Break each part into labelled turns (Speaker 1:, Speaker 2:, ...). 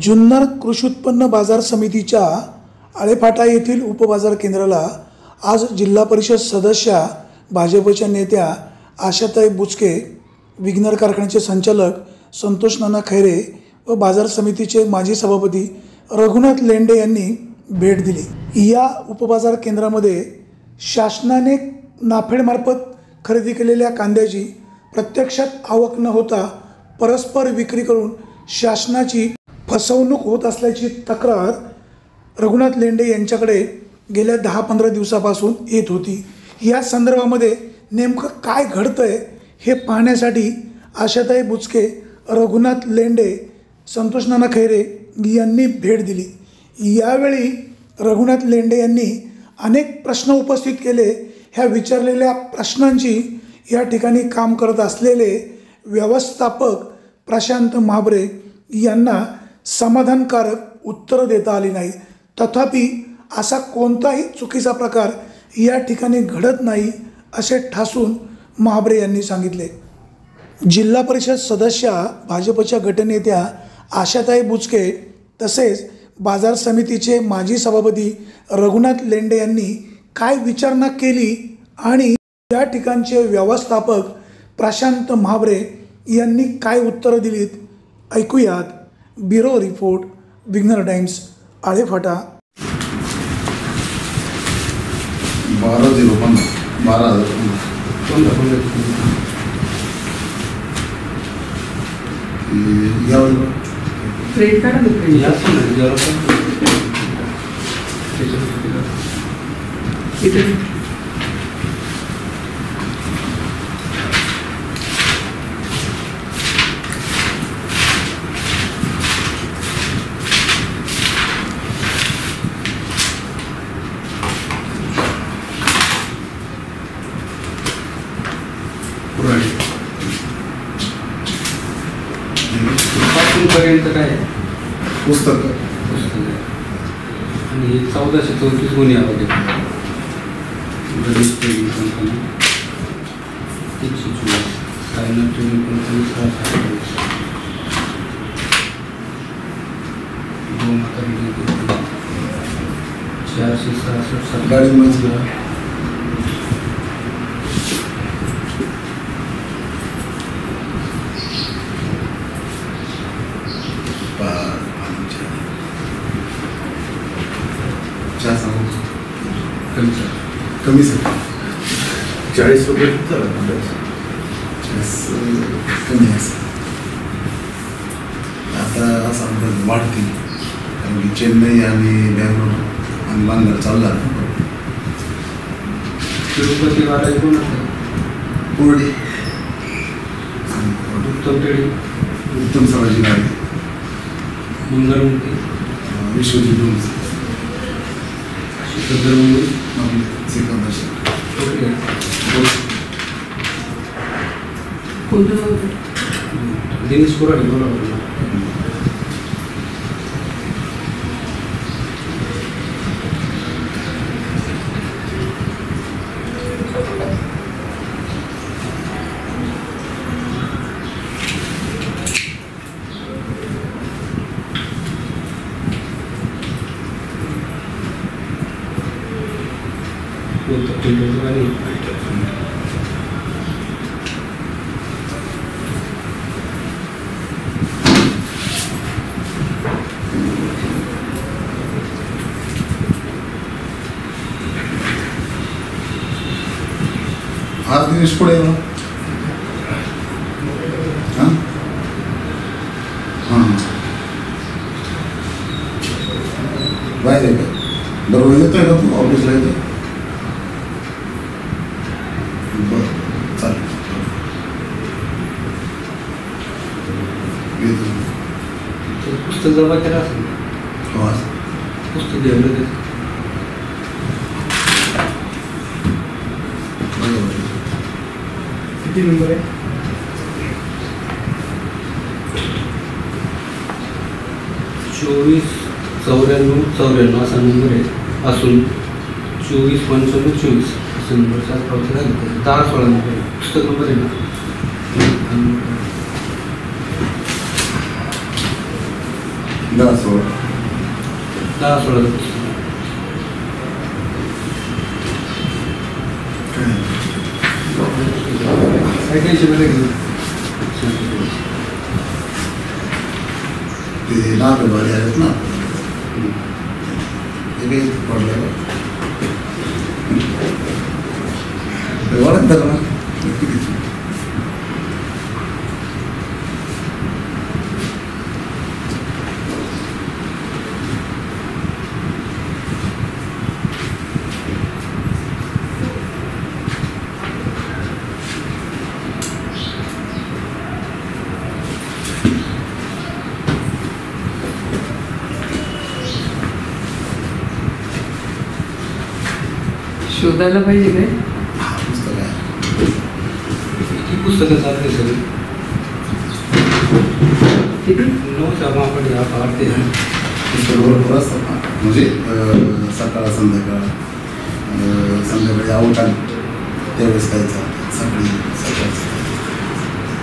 Speaker 1: जुन्नर कृषी उत्पन्न बाजार समितीच्या आळेफाटा येथील उपबाजार केंद्राला आज जिल्हा परिषद सदस्या भाजपच्या नेत्या आशाताई बुचके, विघ्नर कारखान्याचे संचालक संतोष नाना खैरे व बाजार समितीचे माजी सभापती रघुनाथ लेंडे यांनी भेट दिली। या उपबाजार केंद्रामध्ये शासनाने नाफेडमार्फत खरेदी केलेल्या कांद्याची प्रत्यक्षात आवक न होता परस्पर विक्री करून शासनाची फसवणूक होत असल्याची तक्रार रघुनाथ लेंडे यांच्याकडे गेल्या 10-15 दिवसापासून येत होती। या संदर्भामध्ये नेमकं काय घडतंय हे पाहण्यासाठी आशाताई बुचके, रघुनाथ लेंडे, संतोष नाना खैरे यांनी भेट दिली। यावेळी रघुनाथ लेंडे यांनी अनेक प्रश्न उपस्थित केले। ह्या विचारलेल्या प्रश्नांची या ठिकाणी काम करत असलेले व्यवस्थापक प्रशांत महाबरे यांना समाधानकारक उत्तर देता आली नाही। तथापि असा कोणताही चुकीचा प्रकार या ठिकाणी घडत नाही असे ठासून महाबरे यांनी सांगितले। जिल्हा परिषद सदस्या भाजपच्या गटनेत्या आशाताई बुचके तसेच बाजार समितीचे माजी सभापती रघुनाथ लेंडे यांनी काय विचारणा केली आणि या ठिकाणचे व्यवस्थापक प्रशांत महाबरे यांनी काय उत्तरं दिलीत, ऐकूयात। ब्युरो रिपोर्ट, विघ्नर टाइम्स, आळेफाटा।
Speaker 2: 12,015
Speaker 3: क्रेडिट कार्ड पर्यंत काय
Speaker 2: पुस्तक
Speaker 3: आणि 1434 गुन्हे आले।
Speaker 2: कमी सर
Speaker 4: 40 रुपये
Speaker 2: कमी आहे सर। आता असं आमचं वाढतील कारण की चेन्नई आणि बँगलोर आणि बांगलोर चालला
Speaker 3: तिरुपती वाला कोण
Speaker 2: कोरडी उत्तम सराजी गाडी
Speaker 3: मंगलमुखी
Speaker 2: विश्वजित
Speaker 3: दिनेश कोराडी बरोबर।
Speaker 2: आज दिनेश पुढे बाहेर आहे का? दररोज येतोय का तू ऑफिसला? येतो बरं, चालेल।
Speaker 3: पुस्तक जमा केलं असेल?
Speaker 2: हो,
Speaker 3: पुस्तक घ्यायला किती नंबर आहे? 249494 असा नंबर आहे असून 245524 असा नंबरचा प्रवृत्ती झाली। 10-16 नंबर पुस्तक नंबर आहे ना।
Speaker 2: 10-16
Speaker 3: 10-16 पुस्तक. काय टेन्शन मध्ये घेऊ.
Speaker 2: ते नागवाडी आहेत ना ते काही पडलं ओळखतात ना
Speaker 5: शोधायला पाहिजे काय.
Speaker 2: हा पुस्तक आहे
Speaker 3: किती पुस्तकं चालते सगळी.
Speaker 5: किती
Speaker 3: 9च्या मापड वाढते.
Speaker 2: पुस्तक भरपूर असतात ना म्हणजे सकाळ संध्याकाळ संध्याकाळी आवटाल त्यावेळेस काय चालतं सकाळी सकाळचं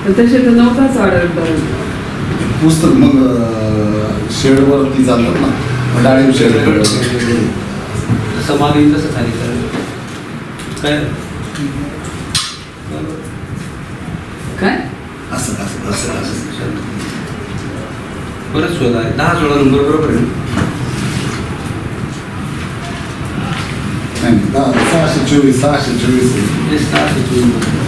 Speaker 5: तर तसे तर 9 तास ऑर्डर.
Speaker 2: पुस्तक मग शेडवरती चालतात ना डाळिंब शेड
Speaker 3: तसं मागे तसं खाली कर काय
Speaker 5: काय
Speaker 2: असं असं असं असं
Speaker 3: बरंच शोध आहे. 10-16 नंबर बरोबर आहे ना.
Speaker 2: नाही 624 624
Speaker 3: हे 624.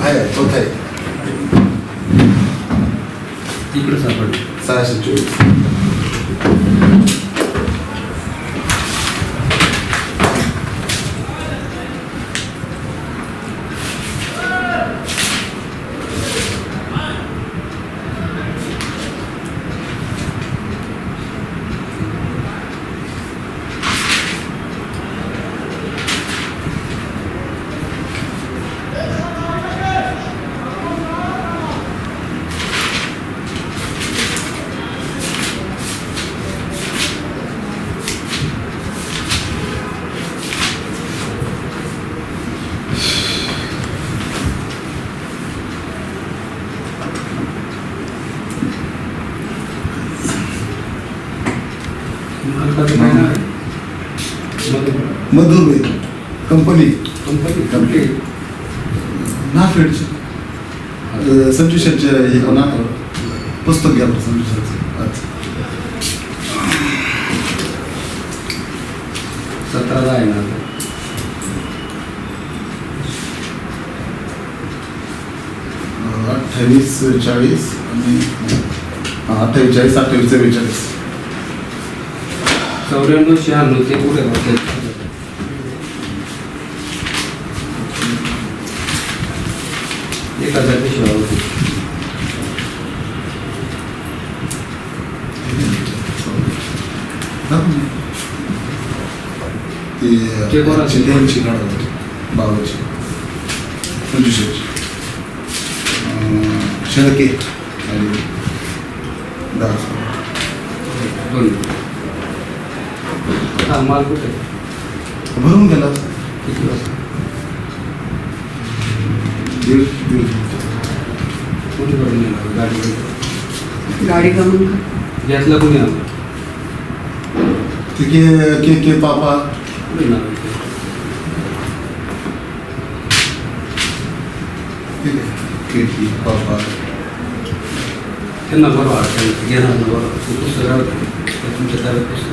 Speaker 2: आहे तोच आहे
Speaker 3: तिकडं सापडलं.
Speaker 2: 624
Speaker 3: मालकाचं काय नाव आहे?
Speaker 2: मधुर कंपनी
Speaker 3: कंपनी
Speaker 2: नाफेडची संजू शेटचे हे ना पुस्तक घ्या संजू शेटचं अच्छा
Speaker 3: 17 आहे ना.
Speaker 2: 28-40 आणि 28-44
Speaker 3: 94-96 ते पुढे बसले. एक 1000 पेशवा होते. ते कोणाचे?
Speaker 2: त्यांची गाडी होती बाबाची संजू शेटची शेळके आणि दास
Speaker 3: दोन. हा माल कुठे
Speaker 2: भरून गेला
Speaker 3: किती वाजता
Speaker 2: दीड
Speaker 3: कुठे भरून येणार गाडी
Speaker 5: गाडी गमन का.
Speaker 3: घेतला कोणी आलं
Speaker 2: ते के पापा
Speaker 3: कुठे नाव आहे
Speaker 2: ठीक आहे के पापा
Speaker 3: त्यांना बरं वाटतं घेणार ना बरं ते पुस्तक राहतं तुमच्या ताब्यात पुस्तक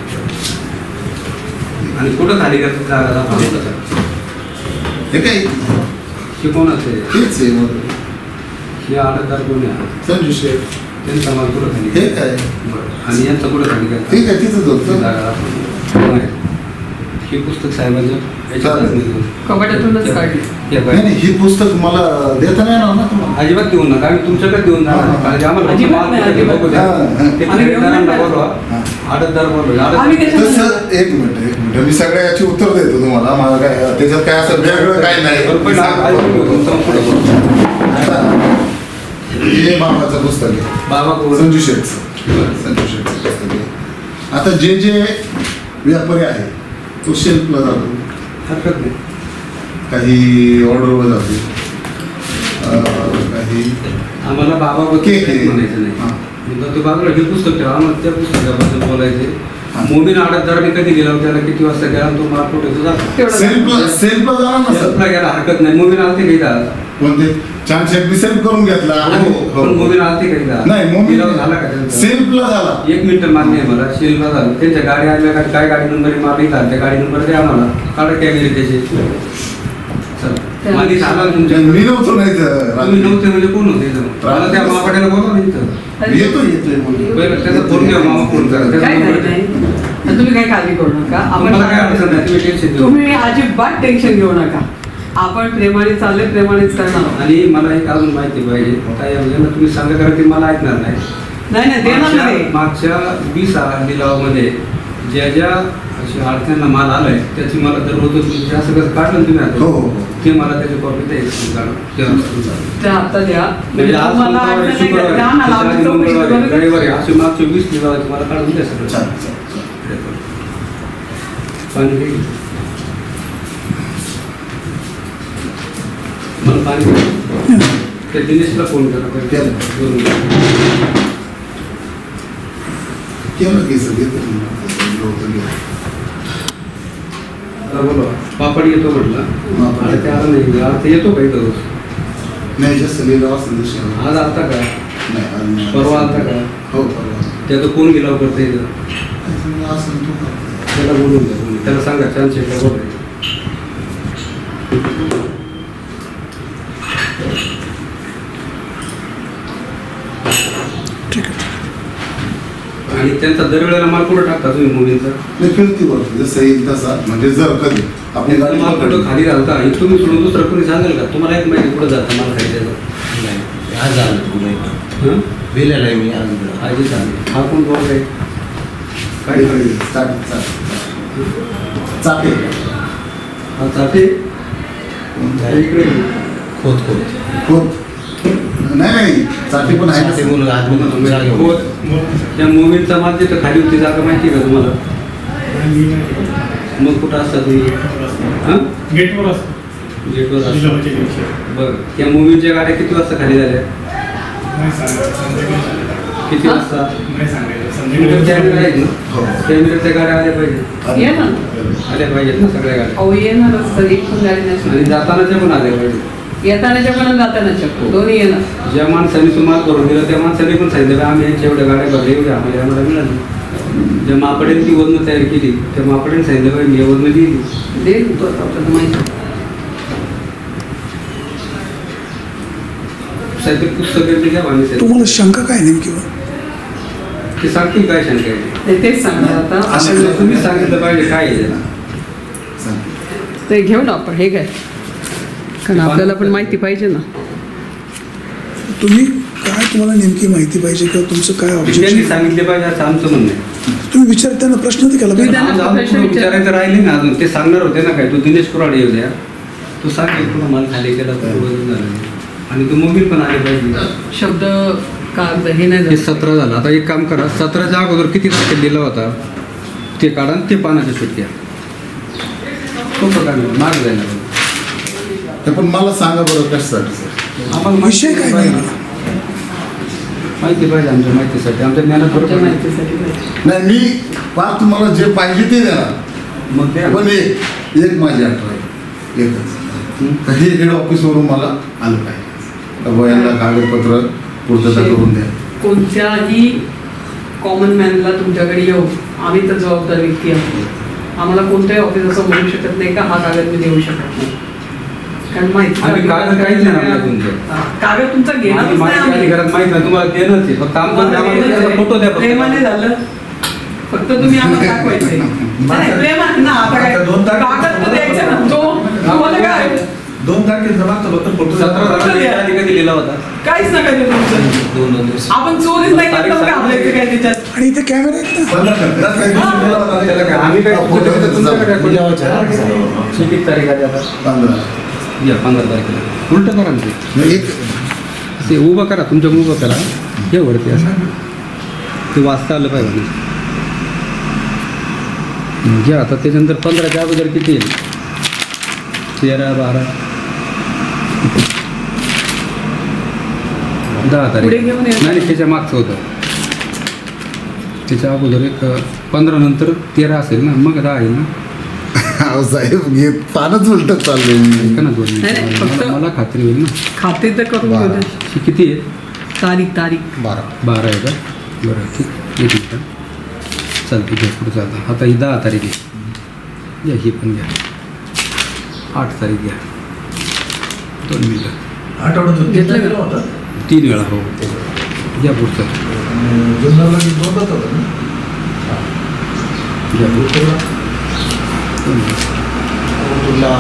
Speaker 3: आणि कुठं खाली करतात जागा दाखवतात.
Speaker 2: हे काय
Speaker 3: हे कोणाचं आहे?
Speaker 2: तेच आहे मग
Speaker 3: हे आडतदार कोणी आहे?
Speaker 2: संजू शेट
Speaker 3: त्यांचा माल कुठं खाली
Speaker 2: हे काय
Speaker 3: बरं आणि यांचं कुठं खाली करतात?
Speaker 2: ठीक आहे तिथंच होतं
Speaker 3: जागा दाखवतात. हे पुस्तक साहेबांचं
Speaker 5: कपाटातूनच काढले.
Speaker 2: नाही नाही ही पुस्तक मला देता नाही येणार ना तुम्हाला
Speaker 3: अजिबात देऊ नका आम्ही तुमच्याकडे देऊन जाणार
Speaker 2: हा.
Speaker 3: कारण की आम्हाला
Speaker 5: अजिबात नाही, अजिबात
Speaker 3: बघू द्या.
Speaker 2: नाही.
Speaker 3: ते
Speaker 5: आम्ही घेऊन
Speaker 3: खरेदीदारांना
Speaker 5: नाही
Speaker 3: बोलवा
Speaker 2: हा.
Speaker 3: आडतदार बोलवा
Speaker 5: आम्ही
Speaker 3: आडतदार
Speaker 5: कशाला-
Speaker 2: तसं एक मिनिट मी सगळ्या याची उत्तर देतो तुम्हाला मला काय त्याच्यात काय असं वेगळं काय नाही
Speaker 3: बरं, पहिलं ऐकून घेऊ. तुमचं पुढे बोलू.
Speaker 2: आता हे बाबाचं पुस्तक आहे,
Speaker 3: बाबा कोण?
Speaker 2: संजू शेठचं. संजू शेठचं पुस्तक आहे. आता जे व्यापारी आहे तो शेल्फला जातो,
Speaker 3: हरकत नाही.
Speaker 2: काही ऑर्डरवर जातो, काही
Speaker 3: आम्हाला बाबा
Speaker 2: केक आहे.
Speaker 3: म्हणायचं नाही.
Speaker 2: हां.
Speaker 3: मग ते बाजूला हे पुस्तक ठेवा, आम्हाला त्या पुस्तकाबद्दल बोलायचे.
Speaker 2: हां.
Speaker 3: मोमीन आडत जरा मी कधी गेला त्याला किती वाजता गेला तो मला फोटो जातो.
Speaker 5: तेवढं
Speaker 2: सेल्फला जाणार ना सर.
Speaker 3: सेल्फला गेला हरकत नाही. मोमीन आलते काही दादा.
Speaker 2: कोणते छान शेल्फ सेल्फ करून घेतला.
Speaker 3: पण मोमीन आलते काही दादा.
Speaker 2: नाही मोमी
Speaker 3: गिलाव झाला का त्यांचा?
Speaker 2: सेल्फला झाला.
Speaker 3: 1 मिनिट मान्य आहे मला. शेल्फला झालं त्यांच्या गाडी आल्या का काय गाडी नंबर मारली झाला त्या गाडी नंबर द्या आम्हाला. काढा कॅमेरे त्याचे. चला मागे झाला ना तुमच्या.
Speaker 2: मी नव्हतो नाही तर
Speaker 3: तुम्ही नव्हते म्हणजे कोण होते इथं? मला त्या मापाट्याला बोलवा नाही इथं.
Speaker 2: येतोय
Speaker 3: पहिलं त्याचा फोन घ्या, मामा फोन करा. त्याचा
Speaker 5: काय
Speaker 3: नंबर
Speaker 5: नाही
Speaker 3: द्या.
Speaker 5: नाही. तुम्ही काही काळजी करू नका.
Speaker 3: तुम्हाला काय अडचण नाही, तुम्ही टेन्शन घेऊ
Speaker 5: तुम्ही अजिबात टेन्शन घेऊ नका. आपण प्रेमाने चालले, प्रेमानेच करणार आहोत.
Speaker 3: आणि मला एक अजून माहिती पाहिजे. काय यांना तुम्ही सांगा करा ते मला ऐकणार नाही.
Speaker 5: नाही देणार नाही.
Speaker 3: मागच्या 20 लिलावामध्ये ज्या अशा अडचणींना माल आलाय त्याची मला दररोज म्हणजे असं कसं काढलं ना तुम्ही आता?
Speaker 2: हो, हो, हो.
Speaker 3: ते मला त्याची कॉपी द्यायची काढून
Speaker 5: ते आता द्या.
Speaker 3: म्हणजे आज
Speaker 5: तुम्हाला
Speaker 3: मंगळवार,
Speaker 5: अडचण नाही का?
Speaker 3: शुक्रवार,
Speaker 5: द्या ना,
Speaker 3: त्याच्या
Speaker 5: आमची
Speaker 3: आधी
Speaker 5: चौकशी
Speaker 3: मंगळवार,
Speaker 5: करू.
Speaker 3: रविवारी असे मागचे 20 लिलाव मला काढून द्या सगळं.
Speaker 2: चालेल.
Speaker 3: पाणी घे. मला पाणी घे. त्या दिनेशला फोन करा पहिले.
Speaker 2: केलं.
Speaker 3: बोलून घ्या.
Speaker 2: केलं की सर घेतो
Speaker 3: आता बोला पापड येतो म्हटलं.
Speaker 2: पापड.
Speaker 3: आता ते आलं नाही. आता येतो काही दररोज.
Speaker 2: नाही जास्त लिहिलं असं दिसलं.
Speaker 3: आज आलता का?
Speaker 2: नाही आज नाही.
Speaker 3: परवा आलता का?
Speaker 2: हो परवा.
Speaker 3: त्याचं कोण गिलाव करते इथं?
Speaker 2: असं तू कर.
Speaker 3: त्याला बोलून द्या. त्याला सांगा छान शेटला बोलायचं.
Speaker 1: ठीक आहे.
Speaker 3: आणि त्यांचा दरवेळेला माल कुठं टाकता तुम्ही मुलींचा?
Speaker 2: नाही फिरती बरं जसं येईल तसा म्हणजे जर कधी आपण
Speaker 3: त्यांचा
Speaker 2: गाडी
Speaker 3: माल
Speaker 2: पकडली.
Speaker 3: कुठं खाली घालता आणि तुम्ही सोडून दुसरं कोणी सांगेल का? तुम्हाला एक माहिती कुठं जातं माल खाली द्यायचं?
Speaker 4: आज आलं तुम्ही
Speaker 3: हं?
Speaker 4: दिलेलं आहे मी आज
Speaker 3: आजी सांगे हा कोण बोल आहे? काय
Speaker 2: चाटे
Speaker 3: हा चाटे इकडे
Speaker 4: खोत खोत
Speaker 2: खोत नाही चाटे पण आहे
Speaker 4: ते
Speaker 2: ना.
Speaker 4: मुलं आतमध्ये जागा घेऊन.
Speaker 3: हो. त्या मोबाईलचा माल तिथं खाली होती जागा माहिती का तुम्हाला? मग कुठं असता तुम्ही? हां
Speaker 6: गेटवर असतो.
Speaker 3: गेटवर असता.
Speaker 6: लिलावाच्या दिवशी.
Speaker 3: बरं त्या मोबाईलच्या गाड्या किती वाजता खाली झाल्या?
Speaker 6: नाही सांगायचं संध्याकाळी.
Speaker 3: किती वाजता?
Speaker 6: नाही सांगायचं
Speaker 3: कॅमेरे
Speaker 6: संध्याकाळी.
Speaker 3: आहेत ना?
Speaker 2: हो.
Speaker 3: कॅमेऱ्याच्या गाड्या आल्या पाहिजे.
Speaker 5: ये ना.
Speaker 3: आल्या पाहिजेत ना सगळ्या गाड्या.
Speaker 5: अहो येणारच तर एक पण गाडी नसणार.
Speaker 3: आणि जातानाच्या पण आल्या पाहिजे.
Speaker 5: येतानाच्या पण आणि जातानाच्या पण. दोन्ही येणार.
Speaker 3: ज्या माणसाने तुम्हाला करून दिलं त्या माणसाने पण सांगितलं आम्ही यांच्या एवढ्या गाड्या भरल्या एवढ्या आम्हाला मिळाली. ज्या मापड्याने ती वजन तयार केली त्या मापड्याने सांगितलं पाहिजे हे वजन दिली.
Speaker 5: दे तू आता आपल्याला माहिती.
Speaker 3: साहित्य पुस्तक घ्या आम्ही
Speaker 1: तुम्हाला शंका काय नेमकी?
Speaker 3: ते सांगतील काय शंका आहे
Speaker 5: तेच सांगणार आता.
Speaker 3: असं तुम्ही सांगितलं पाहिजे काय आहे त्याला.
Speaker 5: ते घेऊ ना आपण. हे काय कारण आपल्याला पण माहिती पाहिजे ना.
Speaker 1: तुम्ही काय तुम्हाला नेमकी माहिती पाहिजे किंवा तुमचं काय
Speaker 3: त्यांनी
Speaker 1: ऑब्जेक्शन?
Speaker 3: सांगितले पाहिजे असं आमचं म्हणणं आहे.
Speaker 1: तुम्ही विचारताना प्रश्न तर केला पाहिजे.
Speaker 5: त्यांना
Speaker 3: आज अजून
Speaker 5: प्रश्न
Speaker 3: पुढं
Speaker 5: विचार.
Speaker 3: विचारायचं राहिले ना अजून ते सांगणार होते ना काय तू दिनेश कुराडे येऊ द्या तू सांग पुन्हा मला खाली केला तर वजन झालं आणि तू मोबाईल पण आले पाहिजे.
Speaker 5: शब्द का हे नाही
Speaker 3: हे
Speaker 5: झालं.
Speaker 3: 17 झालं. आता एक काम करा 17च्या अगोदर किती तारखेला दिला होता ते काढा आणि ते पानाच्या सुट्ट्या सोपं काढलं मार्ग जायला पाहिजे.
Speaker 2: ते पण मला सांगा बरं कशासाठी सर.
Speaker 3: आम्हाला
Speaker 1: विषय काय
Speaker 3: पाहिजे.
Speaker 1: नाही.
Speaker 3: माहिती पाहिजे आमच्या माहितीसाठी आमच्या ज्ञानात
Speaker 5: आमच्या
Speaker 3: बरोबर नाही.
Speaker 5: माहितीसाठी पाहिजे.
Speaker 2: नाही मी फार तुम्हाला जे पाहिजे ते देणार
Speaker 3: मग ते
Speaker 2: पण एक माझी अठरा आहे एकच तर हे हेड ऑफिसवरून मला आलं पाहिजे. वयाला कागदपत्र पूर्तता करून द्या.
Speaker 5: कोणत्याही कॉमन मॅनला तुमच्याकडे येऊ आम्ही तर जबाबदार व्यक्ती आहोत. आम्हाला कोणत्याही ऑफिस असं म्हणू शकत नाही का हा कागद मी देऊ शकत नाही. कारण माहिती
Speaker 3: आम्ही कागद काहीच नाही आणला तुमचं.
Speaker 5: हा, कागद तुमचा घेणारच
Speaker 3: आम्ही
Speaker 5: नाही
Speaker 3: माहिती
Speaker 5: आम्ही.
Speaker 3: अधिकारात माहित नाही तुम्हाला देणंच आहे फक्त आमचा फोटो द्या
Speaker 5: प्रेमाने
Speaker 3: फक्त.
Speaker 5: झालं फक्त तुम्ही आम्हाला दाखवायचंय. नाही, प्रेमाने ना आता काय
Speaker 6: आता 2 तारखेला
Speaker 5: कागद तर द्यायचं ना. तो तुम्हाला काय
Speaker 6: 2 तारखेचा मागचा फक्त फोटो
Speaker 3: 17 झाला आधी कधी लिहिला होता
Speaker 5: काहीच नका देऊ तुमचं.
Speaker 4: 2 दिवस
Speaker 5: आपण चोरीच नाही करतो का आपल्याकडे काय त्याच्यात.
Speaker 1: आणि इथे कॅमेरा आहेत ना.
Speaker 3: त्याला काय आम्ही काय तुमच्याकडे काय
Speaker 4: लिलावाच्या
Speaker 3: किती तारीख आहे आता
Speaker 2: 15
Speaker 3: या 15 तारखेला उलट करा ना ते.
Speaker 2: एक
Speaker 3: ते उभं करा, तुमच्या उभं करा, हे वरती असं ते वाचता आलं पाहिजे माणूस. घ्या आता. त्याच्यानंतर 15च्या अगोदर किती येईल? 13, 12, 10 तारीख.
Speaker 5: पुढे घेऊन या.
Speaker 3: नाही, त्याच्या मागचं होतं. त्याच्या अगोदर एक 15 नंतर 13 असेल ना, मग 10 येईल ना.
Speaker 2: अहो साहेब, हे पानच उलटत चाललंय मी.
Speaker 3: ऐका ना 2
Speaker 5: नाही, नाही,
Speaker 3: मिनिटं.
Speaker 5: फक्त-
Speaker 3: मला खात्री होईल ना.
Speaker 5: खाते तर करून घेऊ दे.
Speaker 3: ही किती आहे?
Speaker 5: तारीख
Speaker 3: 12 आहे का? बरं, ठीक. 1 मिनिट. चालते, घ्या पुढे चालतं. आता ही 10 तारीख आहे. घ्या, ही पण घ्या. 8 तारीख घ्या. 2 मिनिटं.
Speaker 6: आठवड्यातून
Speaker 5: घेतलं का?
Speaker 6: होता
Speaker 3: 3 वेळा. हो, घ्या पुढचं.
Speaker 6: जुन्नरला दोनच होता ना.
Speaker 3: घ्या पुढचं.
Speaker 4: तुला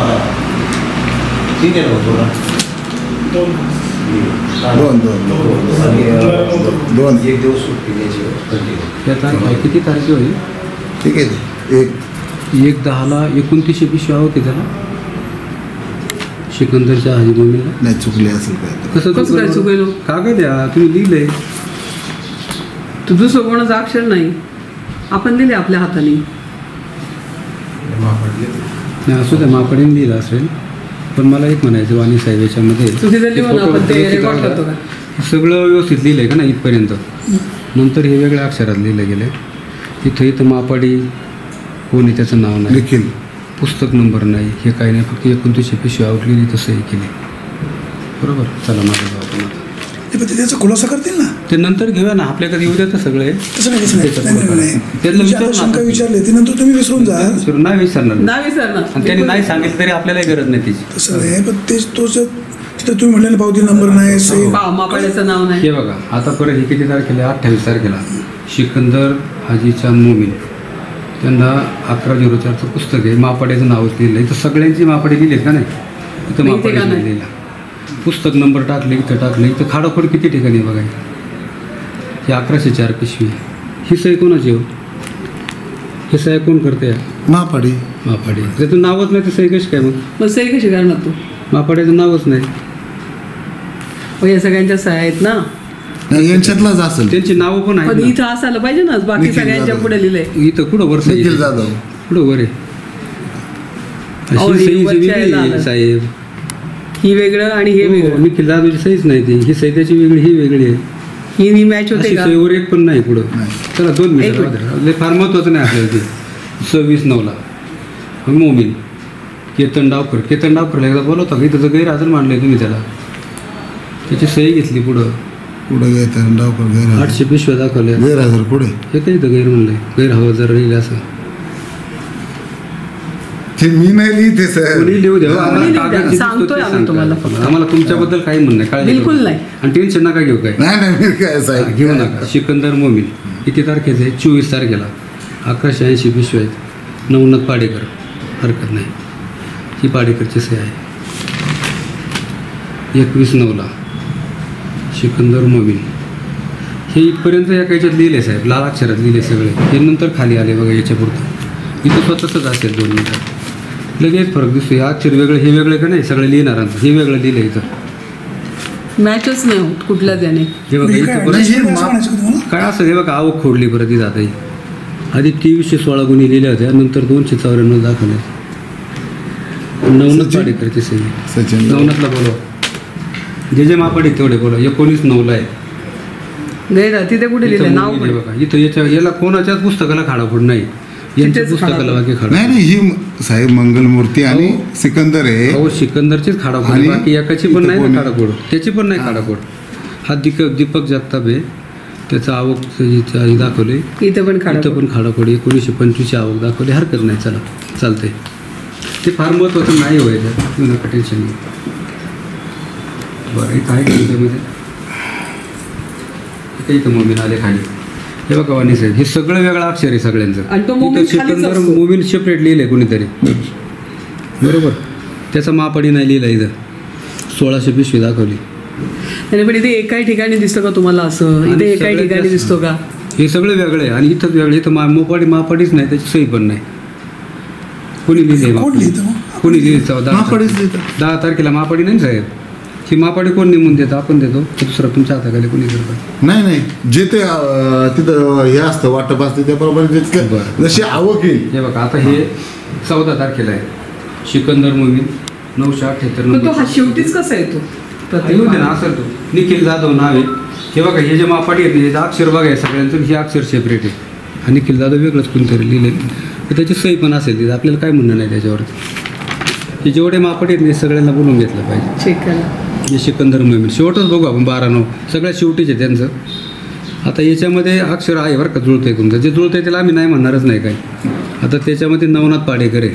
Speaker 4: ठीक आहे ना तुला
Speaker 6: दोन
Speaker 2: दोन
Speaker 4: एक दिवस सुट्टी द्यायची कंटिन्यू.
Speaker 3: त्या तारीख किती तारीख होईल?
Speaker 2: ठीक आहे ते. एक
Speaker 3: 1/10ला 29 पिशव्या होते त्याला, सिकंदरच्या हाजी मम्मीला.
Speaker 2: नाही चुकले असेल काय.
Speaker 5: कसं काय चुकेल?
Speaker 3: कागद द्या, तुम्ही लिहिलंय.
Speaker 5: तुझं सोबतच अक्षर नाही, आपण दिले आपल्या हाताने.
Speaker 3: नाही, असू द्या, मापडीने लिहिलं असेल. पण मला एक म्हणायचं, वाणी साहेब याच्यामध्ये
Speaker 5: चुकीचं लिहून
Speaker 3: ते
Speaker 5: आपण ते
Speaker 3: व्यवस्थित
Speaker 5: रेकॉर्ड
Speaker 3: राहतं.
Speaker 5: करतो का?
Speaker 3: हे सगळं व्यवस्थित लिहिलं आहे का ना इथपर्यंत. नंतर हे वेगळ्या अक्षरात लिहिलं गेलं आहे. इथं मापाडी कोणी त्याचं नाव नाही,
Speaker 2: निखिल
Speaker 3: पुस्तक नंबर नाही, हे काही नाही. फक्त 29 पिशवी आउटलेली तसंही केली. बरोबर. चला माझं जाऊ आपण आता.
Speaker 1: ते पण ते त्याचा खुलासा करतील ना.
Speaker 3: ते नंतर घेऊया ना, आपल्याकडे येऊ द्या सगळे.
Speaker 1: तसं नाही, तसं नाही.
Speaker 3: त्याच्यात
Speaker 1: नाही, नाही,
Speaker 3: बरोबर
Speaker 1: नाही.
Speaker 3: आहे. त्यातलं
Speaker 1: तुमची
Speaker 3: विचारू
Speaker 1: आता
Speaker 3: ना
Speaker 1: शंका
Speaker 3: आता.
Speaker 1: विचारली ती नंतर तुम्ही विसरून जा.
Speaker 3: नाही विसरणार नाही.
Speaker 5: नाही विसरणार.
Speaker 3: आणि त्यांनी नाही सांगितलं तरी आपल्यालाही गरज नाही त्याची.
Speaker 1: तसं नाही, पण तेच तोच तिथं तुम्ही म्हणलेलं पावती नंबर नाही, सही
Speaker 5: मापाड्याचं नाव नाही.
Speaker 3: हे बघा, आता परत हे किती तारखेला? 28 तारखेला सिकंदर हाजी चांद मोमीन त्यांना 11/04चं पुस्तक आहे. मापाड्याचं नावच लिहिलं आहे. इथं सगळ्यांची मापाडे लिहिलेत का नाही? इथं
Speaker 5: नाही, ते
Speaker 3: मापाडे
Speaker 5: का नाही?
Speaker 3: लिहिलेला. पुस्तक नंबर टाकले, इथं टाकले. इथं खाडोखोड किती ठिकाणी आहे बघा. ही 1104 पिशवी आहे. ही सही कोणाची हो? हे सही कोण करते?
Speaker 2: महापाडी.
Speaker 3: मापाडी. त्याचं नावच नाही तर सही कशी काय मग?
Speaker 5: मग सही कशी करणार तू?
Speaker 3: मापाड्याचं नावच नाही.
Speaker 5: मग या सगळ्यांच्या सह्या आहेत ना.
Speaker 2: नाही यांच्यातलाच असेल.
Speaker 3: त्यांची नावं पण
Speaker 5: पण
Speaker 3: आहेत ना.
Speaker 5: इथं असायला पाहिजे ना, बाकी
Speaker 2: निखिल
Speaker 5: सगळ्यांच्या
Speaker 2: जाधव.
Speaker 5: पुढे लिहिलंय.
Speaker 3: इथं कुठं वर सही
Speaker 2: निखिल
Speaker 3: आहे?
Speaker 2: जाधव.
Speaker 3: कुठं वर आहे?
Speaker 5: अहो,
Speaker 3: अशी
Speaker 5: हे
Speaker 3: सही
Speaker 5: वरच्या
Speaker 3: वेगळी
Speaker 5: याला
Speaker 3: आहे
Speaker 5: आलं.
Speaker 3: साहेब.
Speaker 5: ही वेगळं आणि हे
Speaker 3: हो,
Speaker 5: वेगळं.
Speaker 3: निखिल जाधवची सहीच नाही ती. ही सही त्याची वेगळी, ही वेगळी आहे.
Speaker 5: ही मॅच होते
Speaker 3: अशी
Speaker 5: का?
Speaker 3: सहीवर एक पण नाही पुढं.
Speaker 2: नाही.
Speaker 3: चला 2
Speaker 5: एक
Speaker 3: मिनिटं
Speaker 5: मिनिट.
Speaker 3: राहू द्या. फार महत्त्वाचं नाही आपल्याला ते. 26/9ला मोमीन केतन डावकरला एकदा बोलवता का? इथं गैरहजर मानलंय तुम्ही त्याला. त्याची सही घेतली पुढं.
Speaker 2: पुढे घ्यायचं डावकर गैरहजर.
Speaker 3: 800 पिशव्या दाखवल्या.
Speaker 2: गैरहजर पुढे.
Speaker 3: हे काही इथं गैर म्हणलंय, गैरहजर राहिले असं.
Speaker 2: ते मी नाही लिहिते सर.
Speaker 3: कोणी लिहू द्या. आम्हाला
Speaker 5: लिहू द्या.
Speaker 3: कागद जे दिसतो
Speaker 5: सांगतोय
Speaker 3: ते
Speaker 5: आम्ही
Speaker 3: सांगा.
Speaker 5: तुम्हाला फक्त.
Speaker 3: आम्हाला तुमच्याबद्दल काही म्हणणं नाही, काळजी
Speaker 5: बिलकुल
Speaker 3: करू
Speaker 5: नाही.
Speaker 3: नका. आणि टेन्शन नका घेऊ काय.
Speaker 2: नाही मी काय साहेब
Speaker 3: घेऊ नका. सिकंदर मोमीन किती तारखेचं आहे? 24 तारखेला 1180 पिशव्या आहेत. नवनाथ पाडेकर, हरकत नाही. ही पाडेकरची सही आहे. 21/9ला सिकंदर मोमीन. हे इथपर्यंत या काहीच्यात लिहिले साहेब, लाल अक्षरात लिहिले सगळे. हे नंतर खाली आले बघा याच्यापुरतं. इथं स्वतःच असेल 2 मिनिटात लगेच फरक दिसतो. हे अक्षर वेगळे, हे वेगळे का नाही? सगळे लिहिणारांचं हे वेगळं लिहिलं इथं.
Speaker 5: मॅचच नाही होत कुठल्या त्याने.
Speaker 3: हे बघा
Speaker 1: म्हणजे
Speaker 3: इथं
Speaker 1: काय
Speaker 3: परत
Speaker 2: नाही, हे
Speaker 1: असं म्हणायचं का तुम्हाला?
Speaker 3: काय असं हे बघा, आवक खोडली परत ती जाते. आधी 2316 गुन्हे लिहिल्या होत्या, नंतर 294 दाखवले. नवनाथ पाडेकरची सही.
Speaker 2: सचिन
Speaker 3: नवनाथला बोलवा. जे मापाडी तेवढे बोला. 19/9ला आहे.
Speaker 5: गैर तिथे कुठे
Speaker 3: इथं
Speaker 5: लिहिलंय नाव
Speaker 3: मोमीन आहे
Speaker 5: पण?
Speaker 3: बघा. इथं याला कोणाच्याच पुस्तकाला खाडाखोड नाही. यांच्या
Speaker 5: तिथेच
Speaker 3: पुस्तकाला
Speaker 5: खाडाखोड.
Speaker 3: बाकी खाडा.
Speaker 2: नाही नाही ही साहेब मंगलमूर्ती आणि
Speaker 3: अहो.
Speaker 2: सिकंदर आहे.
Speaker 3: हो, सिकंदरचीच खाडाखोड
Speaker 2: आणि
Speaker 3: बाकी एकाची पण
Speaker 2: इथं
Speaker 3: नाही ना
Speaker 2: कोणी-
Speaker 3: खाडाखोड. त्याची पण नाही खाडाखोड. हा दीपक जगताप आहे. त्याचं आवक दाखवले.
Speaker 5: इथं पण काढा.
Speaker 3: इथं पण खाडाखोड 1925 आवक दाखवली. हरकत नाही. चला चालतंय. ते फार महत्त्वाचं नाही व्हायचं. तुम्ही नका टेन्शन घेऊ. बरं इथं आहे का तुमच्यामध्ये? इथं मोमीन आले खाली. हे बघा वाणी साहेब, हे सगळं वेगळं अक्षर आहे सगळ्यांचं.
Speaker 5: आणि तो मोमीन
Speaker 3: इथं
Speaker 5: खालीच
Speaker 3: सिकंदर
Speaker 5: असतो.
Speaker 3: मोमीन सेपरेट लिहिलंय कोणीतरी. बरोबर. त्याचा मापाडी नाही लिहिला. इथं 1600 पिशवी दाखवली.
Speaker 5: आणि पण इथे एकाही ठिकाणी दिसतं का तुम्हाला असं?
Speaker 3: आणि
Speaker 5: इथे एकाही
Speaker 3: सगळ्यात
Speaker 5: ठिकाणी
Speaker 3: जास्त-
Speaker 5: दिसतो का?
Speaker 3: हे सगळं वेगळं आहे. आणि इथं वेगळं. इथं मापाडीच नाही, त्याची सही पण नाही. कोणी लिहिले?
Speaker 1: कोण लिहितं मग?
Speaker 3: कोणी लिहिलं?
Speaker 2: महापाडीच लिहितं.
Speaker 3: 10 तारखेला मापाडी नाही ना साहेब. ती मापाडी कोण नेमून देतं? आपण देतो की दुसरा तुमच्या हाताखाली कोणी करतं?
Speaker 2: नाही नाही, जे ते तिथं हे असतं वाटप असतं त्याप्रमाणे
Speaker 3: बरं.
Speaker 2: जशी आवक येईल.
Speaker 3: हे बघा आता हे 14 तारखेला आहे. सिकंदर मोमीन 978
Speaker 5: पण तो हा शेवटीच कसा येतो
Speaker 3: येऊ दे ना, असेल तो निखिल जाधव नाव आहे. हे बघा हे जे मापाडी आहेत याचं अक्षर बघा आहे सगळ्यांचं, हे अक्षर सेपरेट आहे आणि निखिल जाधव वेगळंच कोणतरी लिहिले तर त्याची सही पण असेल तिथं. आपल्याला काय म्हणणं नाही त्याच्यावरती. हे जेवढे मापाडी आहेत ते सगळ्यांना बोलून घेतलं पाहिजे.
Speaker 5: चेक करा.
Speaker 3: हे सिकंदर मोमीन शेवटच बघू आपण 12-9 सगळ्या शेवटीच आहे त्यांचं. आता याच्यामध्ये अक्षर आहे बरं का, जुळतं आहे तुमचं, जे जुळतं आहे त्याला आम्ही नाही म्हणणारच नाही काय. आता त्याच्यामध्ये नवनाथ पाडेकर आहे,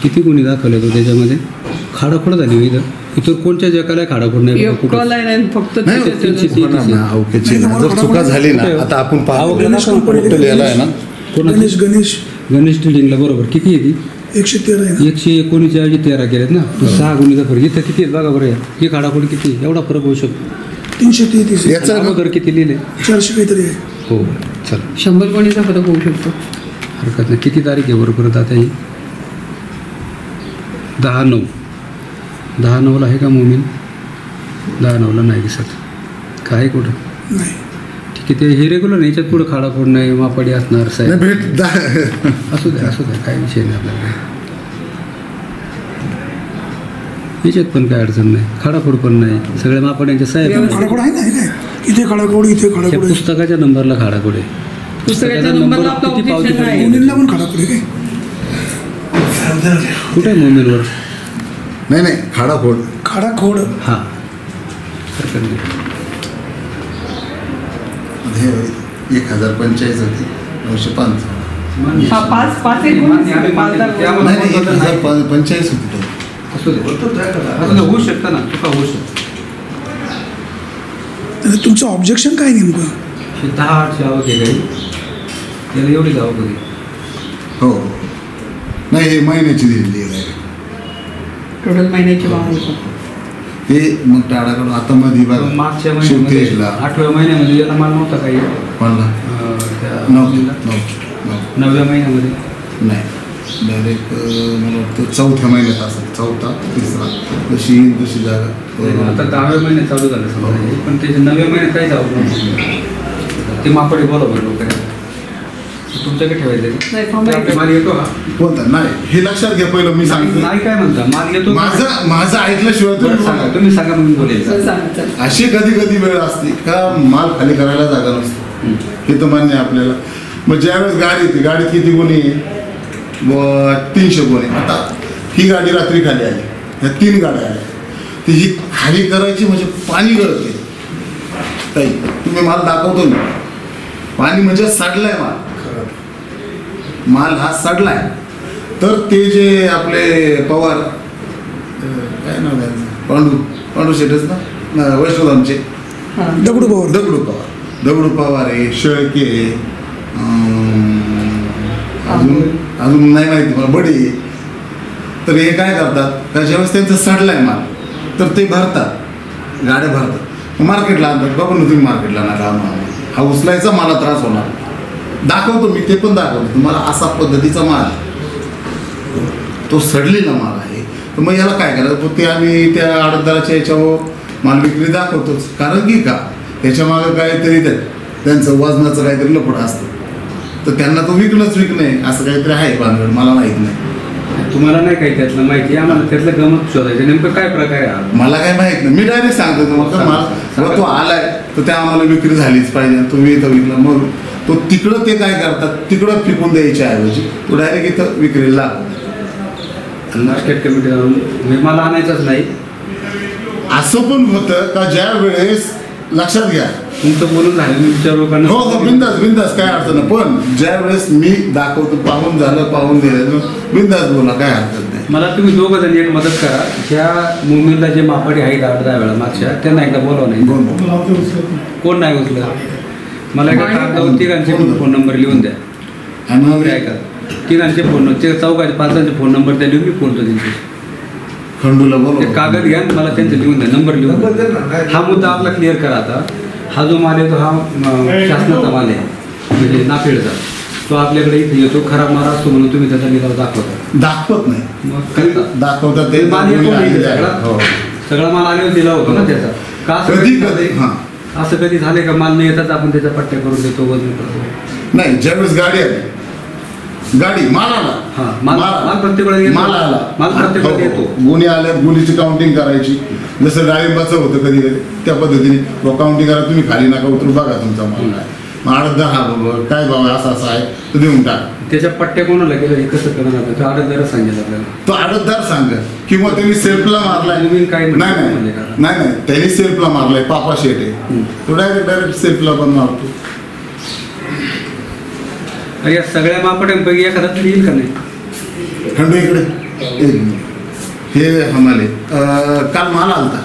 Speaker 3: किती कोणी दाखवलं तो त्याच्यामध्ये. खाडाखोड झाली हो इथं, इतर कोणत्या जगाला खाडाखोड नाही बघा कुठं.
Speaker 5: कॉल आहे फक्त
Speaker 2: नाही,
Speaker 5: त्याच्यात-
Speaker 2: होणार ना, अवकेची ना. जर चुका झाली ना, आता आपण पाहू
Speaker 1: गणेश कंपनी
Speaker 2: लिहिला आहे ना,
Speaker 1: गणेश गणेश
Speaker 3: गणेश ट्रेडिंगला बरोबर किती आहे ती?
Speaker 1: 113 आहे ना.
Speaker 3: 119 ऐवजी 13 केलेत ना. 6 गुणीचा फरक इथं किती आहेत बघा बरं. ही खाडाखोड किती एवढा फरक होऊ शकतो.
Speaker 1: 333
Speaker 2: याचा
Speaker 3: अगोदर किती लिहिले?
Speaker 1: 400 काहीतरी आहे.
Speaker 3: हो चला
Speaker 5: 100 कोणीचा फरक होऊ शकतो.
Speaker 3: हरकत नाही. किती तारीख आहे बरोबर आता ही? 10/9. 10/9ला आहे का मोमीन? 10/9ला नाही दिसत. काय कुठं
Speaker 1: नाही
Speaker 3: ठीक आहे. ते हे रेग्युलर नाही, याच्यात पुढं खाडाखोड नाही, मापाडी असणार
Speaker 2: नाही
Speaker 3: साहेब.
Speaker 2: भेट
Speaker 3: असू द्या काय विषय नाही आपल्याला. याच्यात पण काय अडचण नाही, खाडाखोड पण नाही, सगळ्या मापाड्यांच्या साहेब.
Speaker 1: खडाखोड आहे ना, हे काय इथे खडाखोड इथे
Speaker 3: त्या
Speaker 1: खडाखोड आहे.
Speaker 3: पुस्तकाच्या नंबरला खाडाखोड आहे.
Speaker 5: पुस्तकाच्या नंबरला आपलं
Speaker 3: किती पावती
Speaker 5: objection आहे.
Speaker 1: मुलींना पण खडाखोड आहे काय?
Speaker 3: कुठे आहे मोबाईलवर?
Speaker 2: नाही नाही, खाडाखोड.
Speaker 1: खडाखोड
Speaker 3: हां हरकत नाही.
Speaker 2: हे 1045 होती 905.
Speaker 5: हा, पाच एक गुण.
Speaker 3: मान्य, आम्ही मान्य. त्यामध्ये
Speaker 2: नाही नाही,
Speaker 3: बदल नाही.
Speaker 2: 1045 होती तो.
Speaker 3: असू दे होऊ शकतं ना, चुका होऊ शकतं.
Speaker 1: आणि तुमचं ऑब्जेक्शन काय नेमकं?
Speaker 3: हे 10-8ची आवक आहे काही, त्याला एवढीच आवक होती.
Speaker 2: हो हो. नाही, हे महिन्याची दिलेली आहे direct.
Speaker 5: टोटल महिन्याची भाव होतो.
Speaker 2: हे मग टाळाकडून आता मध्ये बघा
Speaker 3: मागच्या महिन्यामध्ये
Speaker 2: शिवतेजला
Speaker 3: 8व्या महिन्यामध्ये याला माल नव्हता काही
Speaker 2: कोणला
Speaker 3: त्या
Speaker 2: 9
Speaker 3: मुलीला. 9व्या महिन्यामध्ये
Speaker 2: नाही डायरेक्ट मला वाटतं 4थ्या महिन्यात असं 4था 3रा जशी येईल तशी जागा.
Speaker 3: आता 10व्या महिन्यात चालू झालं समजा हे, पण त्याच्या 9व्या महिन्यात काहीच आवक नव्हती. ते मापाडी बरोबर लोक आहे तुमच्याकडे ठेवायचं
Speaker 5: नाही,
Speaker 3: ते आपले माल येतो हा.
Speaker 2: कोणता नाही हे लक्षात घ्या पहिलं मी सांगतो.
Speaker 3: नाही काय म्हणता माल येतो.
Speaker 2: माझं ऐकल्याशिवाय
Speaker 3: बरं,
Speaker 2: तुम्ही
Speaker 3: सांगा
Speaker 2: बोला.
Speaker 3: तुम्ही सांगा म्हणून बोलेल.
Speaker 5: सांगा.
Speaker 2: अशी कधी कधी वेळ असते का माल खाली करायला जागा नसते. हे तर मान्य आहे आपल्याला. मग ज्यावेळेस गाडी येते, गाडीत किती गुन्हे 300 गुन्हे. आता ही गाडी रात्री खाली आली, ह्या 3 गाड्या आल्या, ती ही खाली करायची म्हणजे पाणी गळते. ताई तुम्ही माल दाखवतो ना, पाणी म्हणजे सडलाय माल हा सडलाय. तर ते जे आपले पवार काय नाव त्यांचं, पांडू शेटच ना वैष्णवधामचे
Speaker 5: हा.
Speaker 1: दगडू भाऊ
Speaker 2: दगडू पवार आहे, शेळके आहे, अजून नाही माहिती मला, बडी आहे. तर हे काय करतात का ज्यावेळेस त्यांचं सडलाय माल तर ते भरतात, गाड्या भरतात, मार्केटला आणतात. बघा ना तुम्ही मार्केटला ना हा उचलायचा मला त्रास होणार. दाखवतो मी, ते पण दाखवतो तुम्हाला. असा पद्धतीचा माल तो सडलेला माल आहे. तर मग याला काय करायचं, ते आम्ही त्या आडतदाराच्या याच्यावर माल विक्री दाखवतोच. कारण की का त्याच्या मागं काहीतरी त्यांचं वजनाचं काहीतरी लपड असतं. तर त्यांना तो विकणंच विकणं असं काहीतरी आहे भानगड, मला माहीत नाही.
Speaker 3: तुम्हाला नाही काही त्यातलं माहिती, आम्हाला त्यातलं गमत शोधायचं नेमकं काय प्रकार आहे.
Speaker 2: मला काय माहित नाही, मी डायरेक्ट सांगतो तुम्हाला माल तो आलाय तर त्या आम्हाला विक्री झालीच पाहिजे. तुम्ही इथं विकला मग तो तिकडं ते काय करतात, तिकडं फिकून द्यायच्या ऐवजी तो डायरेक्ट इथं विक्रीला लागतो.
Speaker 3: मार्केट कमिटी जाऊन मला आणायचंच नाही.
Speaker 2: असं पण होतं का ज्या वेळेस लक्षात घ्या,
Speaker 3: तुमचं बोलून झालं मी विचार लोकांना.
Speaker 2: हो हो बिंदास काय अडचण नाही. पण ज्या वेळेस मी दाखवतो, पाहून झालं पाहून दिलं, बिंदास बोला, काय हरकत नाही.
Speaker 3: मला तुम्ही दोघं जण एक मदत करा, ह्या मुंबईला जे मापाडी आहेत 8-10 वेळा मागच्या त्यांना एकदा बोलावं नाही. कोण नाही उचलं. मला एका कागदावर तिघांचे फोन नंबर लिहून द्या.
Speaker 2: आणि
Speaker 3: वगैरे ऐका तिघांचे फोन, ते 4-5 फोन नंबर त्या लिहून मी बोलतो त्यांचे.
Speaker 2: खंडूला
Speaker 3: ते
Speaker 2: बोला,
Speaker 3: कागद घ्या मला त्यांचे लिहून द्या, नंबर लिहून द्या. हा मुद्दा आपला क्लिअर करा. आता हा जो माल येतो हा शासनाचा माल आहे, म्हणजे नाफेडचा. तो आपल्याकडे इथे येतो, खराब माल असतो म्हणून तुम्ही त्याचा लिलाव दाखवता.
Speaker 2: दाखवत नाही,
Speaker 3: मग करता.
Speaker 2: दाखवतात ते
Speaker 3: माल येतो ना इथे सगळा.
Speaker 2: हो.
Speaker 3: सगळा माल आल्यावर दिला होता ना त्याचा का असं
Speaker 2: कधी
Speaker 3: झालंय?
Speaker 2: कधी हां
Speaker 3: असं कधी झालंय का माल नाही येतात आपण त्याच्या पट्ट्या करून देतो वजन करतो?
Speaker 2: नाही, ज्यावेळेस गाडी आली, गाडी माल आला,
Speaker 3: हां, माल प्रत्येक वेळेला येतो.
Speaker 2: माल आला,
Speaker 3: माल प्रत्येक वेळेला येतो.
Speaker 2: गुन्हे आल्यात, गुन्ह्याची काउंटिंग करायची. जसं डाळिंबाचं होतं कधी कधी त्या पद्धतीने काउंटिंग करा, तुम्ही खाली नका उतरू, बघा तुमचा माल काय. मग आडतदार हा बाबा काय भाव आहे, असं आहे तर देऊन टाक.
Speaker 3: त्याच्या पट्ट्या कोणाला केलं हे कसं करणार आपण? तो आडतदारच सांगेल आपल्याला.
Speaker 2: तो आडतदार सांग, किंवा त्यांनी सेल्फला मारलाय.
Speaker 3: नवीन काय
Speaker 2: नाही
Speaker 3: म्हणजे
Speaker 2: नाही
Speaker 3: का?
Speaker 2: नाही नाही, त्यांनी सेल्फला मारलाय, पापा शेट आहे, तो डायरेक्ट सेल्फला पण मारतो.
Speaker 3: या सगळ्या मापट्यांपैकी एखादा तरी येईल का नाही?
Speaker 2: खंडू इकडे एक मिनिट. हे हमाले काल माल आलता,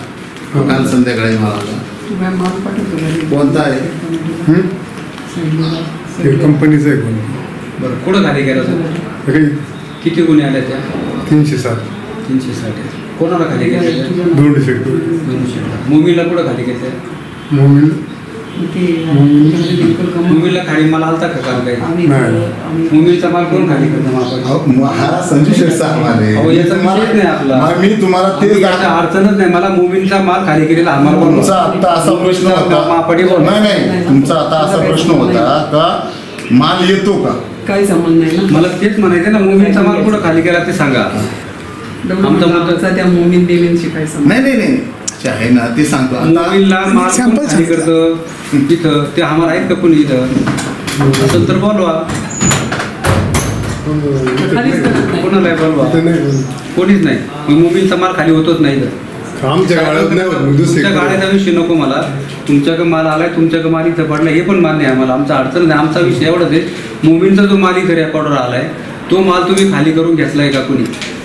Speaker 2: काल संध्याकाळी माल आला.
Speaker 5: तुम्ही माल पाठवतो घरी.
Speaker 2: कोणता आहे?
Speaker 6: ते कंपनीचं आहे कोणी
Speaker 3: बरं, कुठं खाली गेला तो?
Speaker 6: काही
Speaker 3: किती गुन्हे आल्या त्या?
Speaker 6: 307
Speaker 3: 360. कोणाला खाली गेल्या त्या?
Speaker 6: दोन सेक्टर
Speaker 3: 200. मुंबईला कुठं खाली घेतल्या?
Speaker 6: मोबाईल
Speaker 3: मुंबईला खाली माल आलता का काल काही? मुंबईचा माल कोण खाली करतो आपण?
Speaker 2: हा संजू शेठ माल
Speaker 3: अहो, याचा विषयच नाही आपला.
Speaker 2: आहे. मी तुम्हाला तेच
Speaker 3: याचा अडचणच नाही. मला मुंबईचा माल खाली केलेला आम्हाला बोलवा.
Speaker 2: तुमचा आता असा प्रश्न होता,
Speaker 3: मापडी बोलवा.
Speaker 2: नाही नाही, तुमचा आता असा प्रश्न होता का माल येतो का?
Speaker 5: काही संबंध नाही ना.
Speaker 3: मला तेच म्हणायचं ना, मुंबईचा माल कुठं खाली केला ते सांगा. आमचा मुद्दा
Speaker 5: त्या मोमीन देवींशी काय संबंध?
Speaker 2: नाही नाही नाही, जे आहे ना ते सांगतो आता.
Speaker 3: मुंबईला माल कोण
Speaker 1: Sample
Speaker 3: खाली
Speaker 1: सांगितलं.
Speaker 3: करतं तिथं? ते आम्हाला आहेत का कोणी इथं? असेल तर बोलवा.
Speaker 5: खालीच करत नाही.
Speaker 3: कोणाला बोलवा? कोणीच नाही. मग मुंबईचा माल खाली होतच नाही इथं.
Speaker 6: आमच्या गाड्यात नाही होत,
Speaker 3: तुमच्या
Speaker 6: दुसरी
Speaker 3: गाड्याचा विषय नको मला. तुमच्याकडे माल आलाय, तुमच्याकडे माल इथं पडला, हे पण मान्य आहे आम्हाला. आमचा अडचण नाही. आमचा विषय एवढाच आहे, मुंबईचा जो माल इथं रेकॉर्डवर आलाय तो माल तुम्ही खाली करून घेतलाय का कोणी?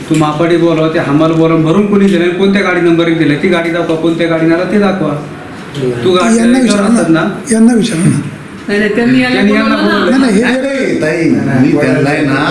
Speaker 3: तू मापाडी बोलावा, ते हमाल बोलावून भरून कोणी दिलं, कोणत्या गाडी नंबर दिलाय ती गाडी दाखवा, कोणत्या गाडीने आला ते दाखवा. तू गाडी
Speaker 1: यांना
Speaker 3: याच्यावर असतात
Speaker 1: विचारा
Speaker 3: ना.
Speaker 1: ना, यांना विचारा ना.
Speaker 5: नाही नाही, त्यांनी याला
Speaker 3: त्यांनी यांना
Speaker 5: बोलवलं ना.
Speaker 3: बोलवलं.
Speaker 1: नाही नाही, हे
Speaker 2: नाही, ताई, मी त्यांना आहे ना,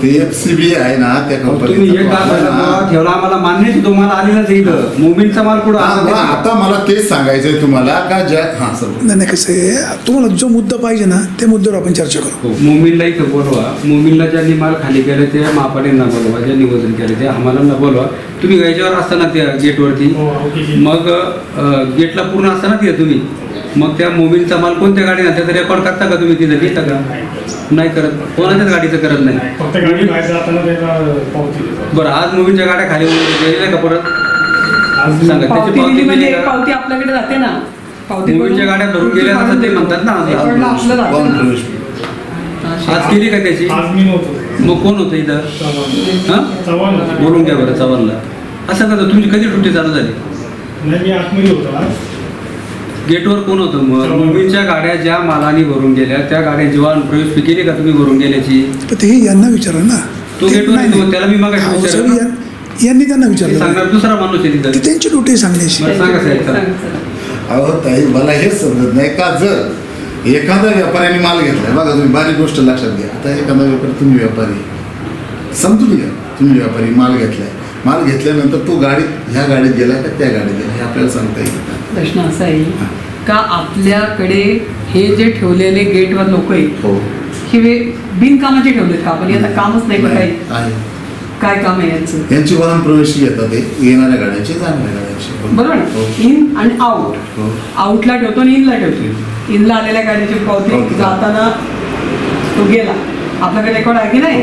Speaker 2: ते FCB आहे ना त्या
Speaker 3: तुम्ही एक
Speaker 2: कंपनीचा
Speaker 3: ठेवला आम्हाला मान्य आहे, तो माल आलेलाच आहे इथं. मुंबईचा माल कुठं आला?
Speaker 2: आता मला तेच सांगायचंय तुम्हाला का ज्या हा सर
Speaker 1: नाही नाही, कसं आहे, तुम्हाला जो मुद्दा पाहिजे ना त्या मुद्द्यावर आपण चर्चा करू.
Speaker 3: मुंबईला इथं बोलवा. मुंबईला ज्यांनी माल खाली केले ते मापाडींना बोलवा, ज्यांनी वजन केले ते आम्हाला ना बोलवा. तुम्ही याच्यावर असताना त्या गेटवरती, मग गेटला पूर्ण असताना तिथे तुम्ही, मग त्या मुंबईचा माल कोणत्या गाडीने त्याचा रेकॉर्ड करता का तुम्ही तिथं? घेता का? नाही करत. कोणाच्याच गाडीचं करत नाही.
Speaker 7: फक्त गाडी बाहेर जाताना त्याला पावती देतात.
Speaker 3: बरं, आज मुंबईच्या गाड्या खाली गेलेल्या का परत?
Speaker 7: आज
Speaker 3: सांगा, त्याची
Speaker 5: पावती
Speaker 3: पावती
Speaker 5: दिली म्हणजे
Speaker 3: दिली
Speaker 5: एक
Speaker 3: का?
Speaker 5: पावती आपल्याकडे जाते ना. पावती
Speaker 3: मुंबईच्या गाड्या भरून गेल्या असं ते म्हणतात ना.
Speaker 5: रेकॉर्डला आपलं जातं ना.
Speaker 3: आज केली का त्याची?
Speaker 7: आज मी नव्हतो.
Speaker 3: मग कोण होतं इथं? हां,
Speaker 7: चव्हाण होते.
Speaker 3: बोलून घ्या बरं चव्हाणला. असं का तुमची कधी ड्युटी चालू झाली?
Speaker 7: नाही, मी आतमध्ये होतो आज.
Speaker 3: गेटवर कोण होतं? मग मुंबईच्या गाड्या ज्या मालानी भरून गेल्या त्या गाड्या जेव्हा प्रवेश केली का तुम्ही भरून गेल्याची?
Speaker 1: पण ते यांना विचारा ना.
Speaker 3: तो गेटवर
Speaker 1: नाही,
Speaker 3: येतो,
Speaker 1: नाही.
Speaker 3: त्याला मी मागाशी
Speaker 1: अहो,
Speaker 3: विचारलं.
Speaker 1: साहेब, यांनी त्यांना
Speaker 3: ते
Speaker 1: विचारलं.
Speaker 3: सांगणार दुसरा माणूस आहे
Speaker 1: ती
Speaker 3: तिथं.
Speaker 1: त्यांची ड्युटी सांगण्याची.
Speaker 3: बरं, सांगा साहेब, चला.
Speaker 5: सांग, चला.
Speaker 2: अहो ताई, मला हेच समजत नाही का जर एखाद्या व्यापाऱ्याने माल घेतलाय, बघा तुम्ही बारीक गोष्ट लक्षात घ्या. आता एखादा व्यापारी, तुम्ही व्यापारी, समजून घ्या, तुम्ही व्यापारी माल घेतलाय, माल घेतल्यानंतर तो गाडीत ह्या गाडीत गेला का त्या गाडीत गेला हे आपल्याला सांगता येईल.
Speaker 5: प्रश्न असा आहे का आपल्याकडे हे जे ठेवलेले गेटवर लोक आहेत
Speaker 2: हो,
Speaker 5: हे बिनकामाचे ठेवलेत का? आपण यांना कामच नाही का काही?
Speaker 2: आहे.
Speaker 5: काय काम आहे यांचं?
Speaker 2: यांची वाहन प्रवेश घेतात, ते येणाऱ्या गाड्यांची, जाणाऱ्या गाड्यांची.
Speaker 5: बरोबर ना?
Speaker 2: हो.
Speaker 5: इन आणि आउट.
Speaker 2: हो.
Speaker 5: आउटला ठेवतो आणि इनला ठेवतो. इनला आलेल्या गाडीची पावती
Speaker 2: पावती.
Speaker 5: जाताना तो गेला. आपल्याकडे रेकॉर्ड आहे की नाही?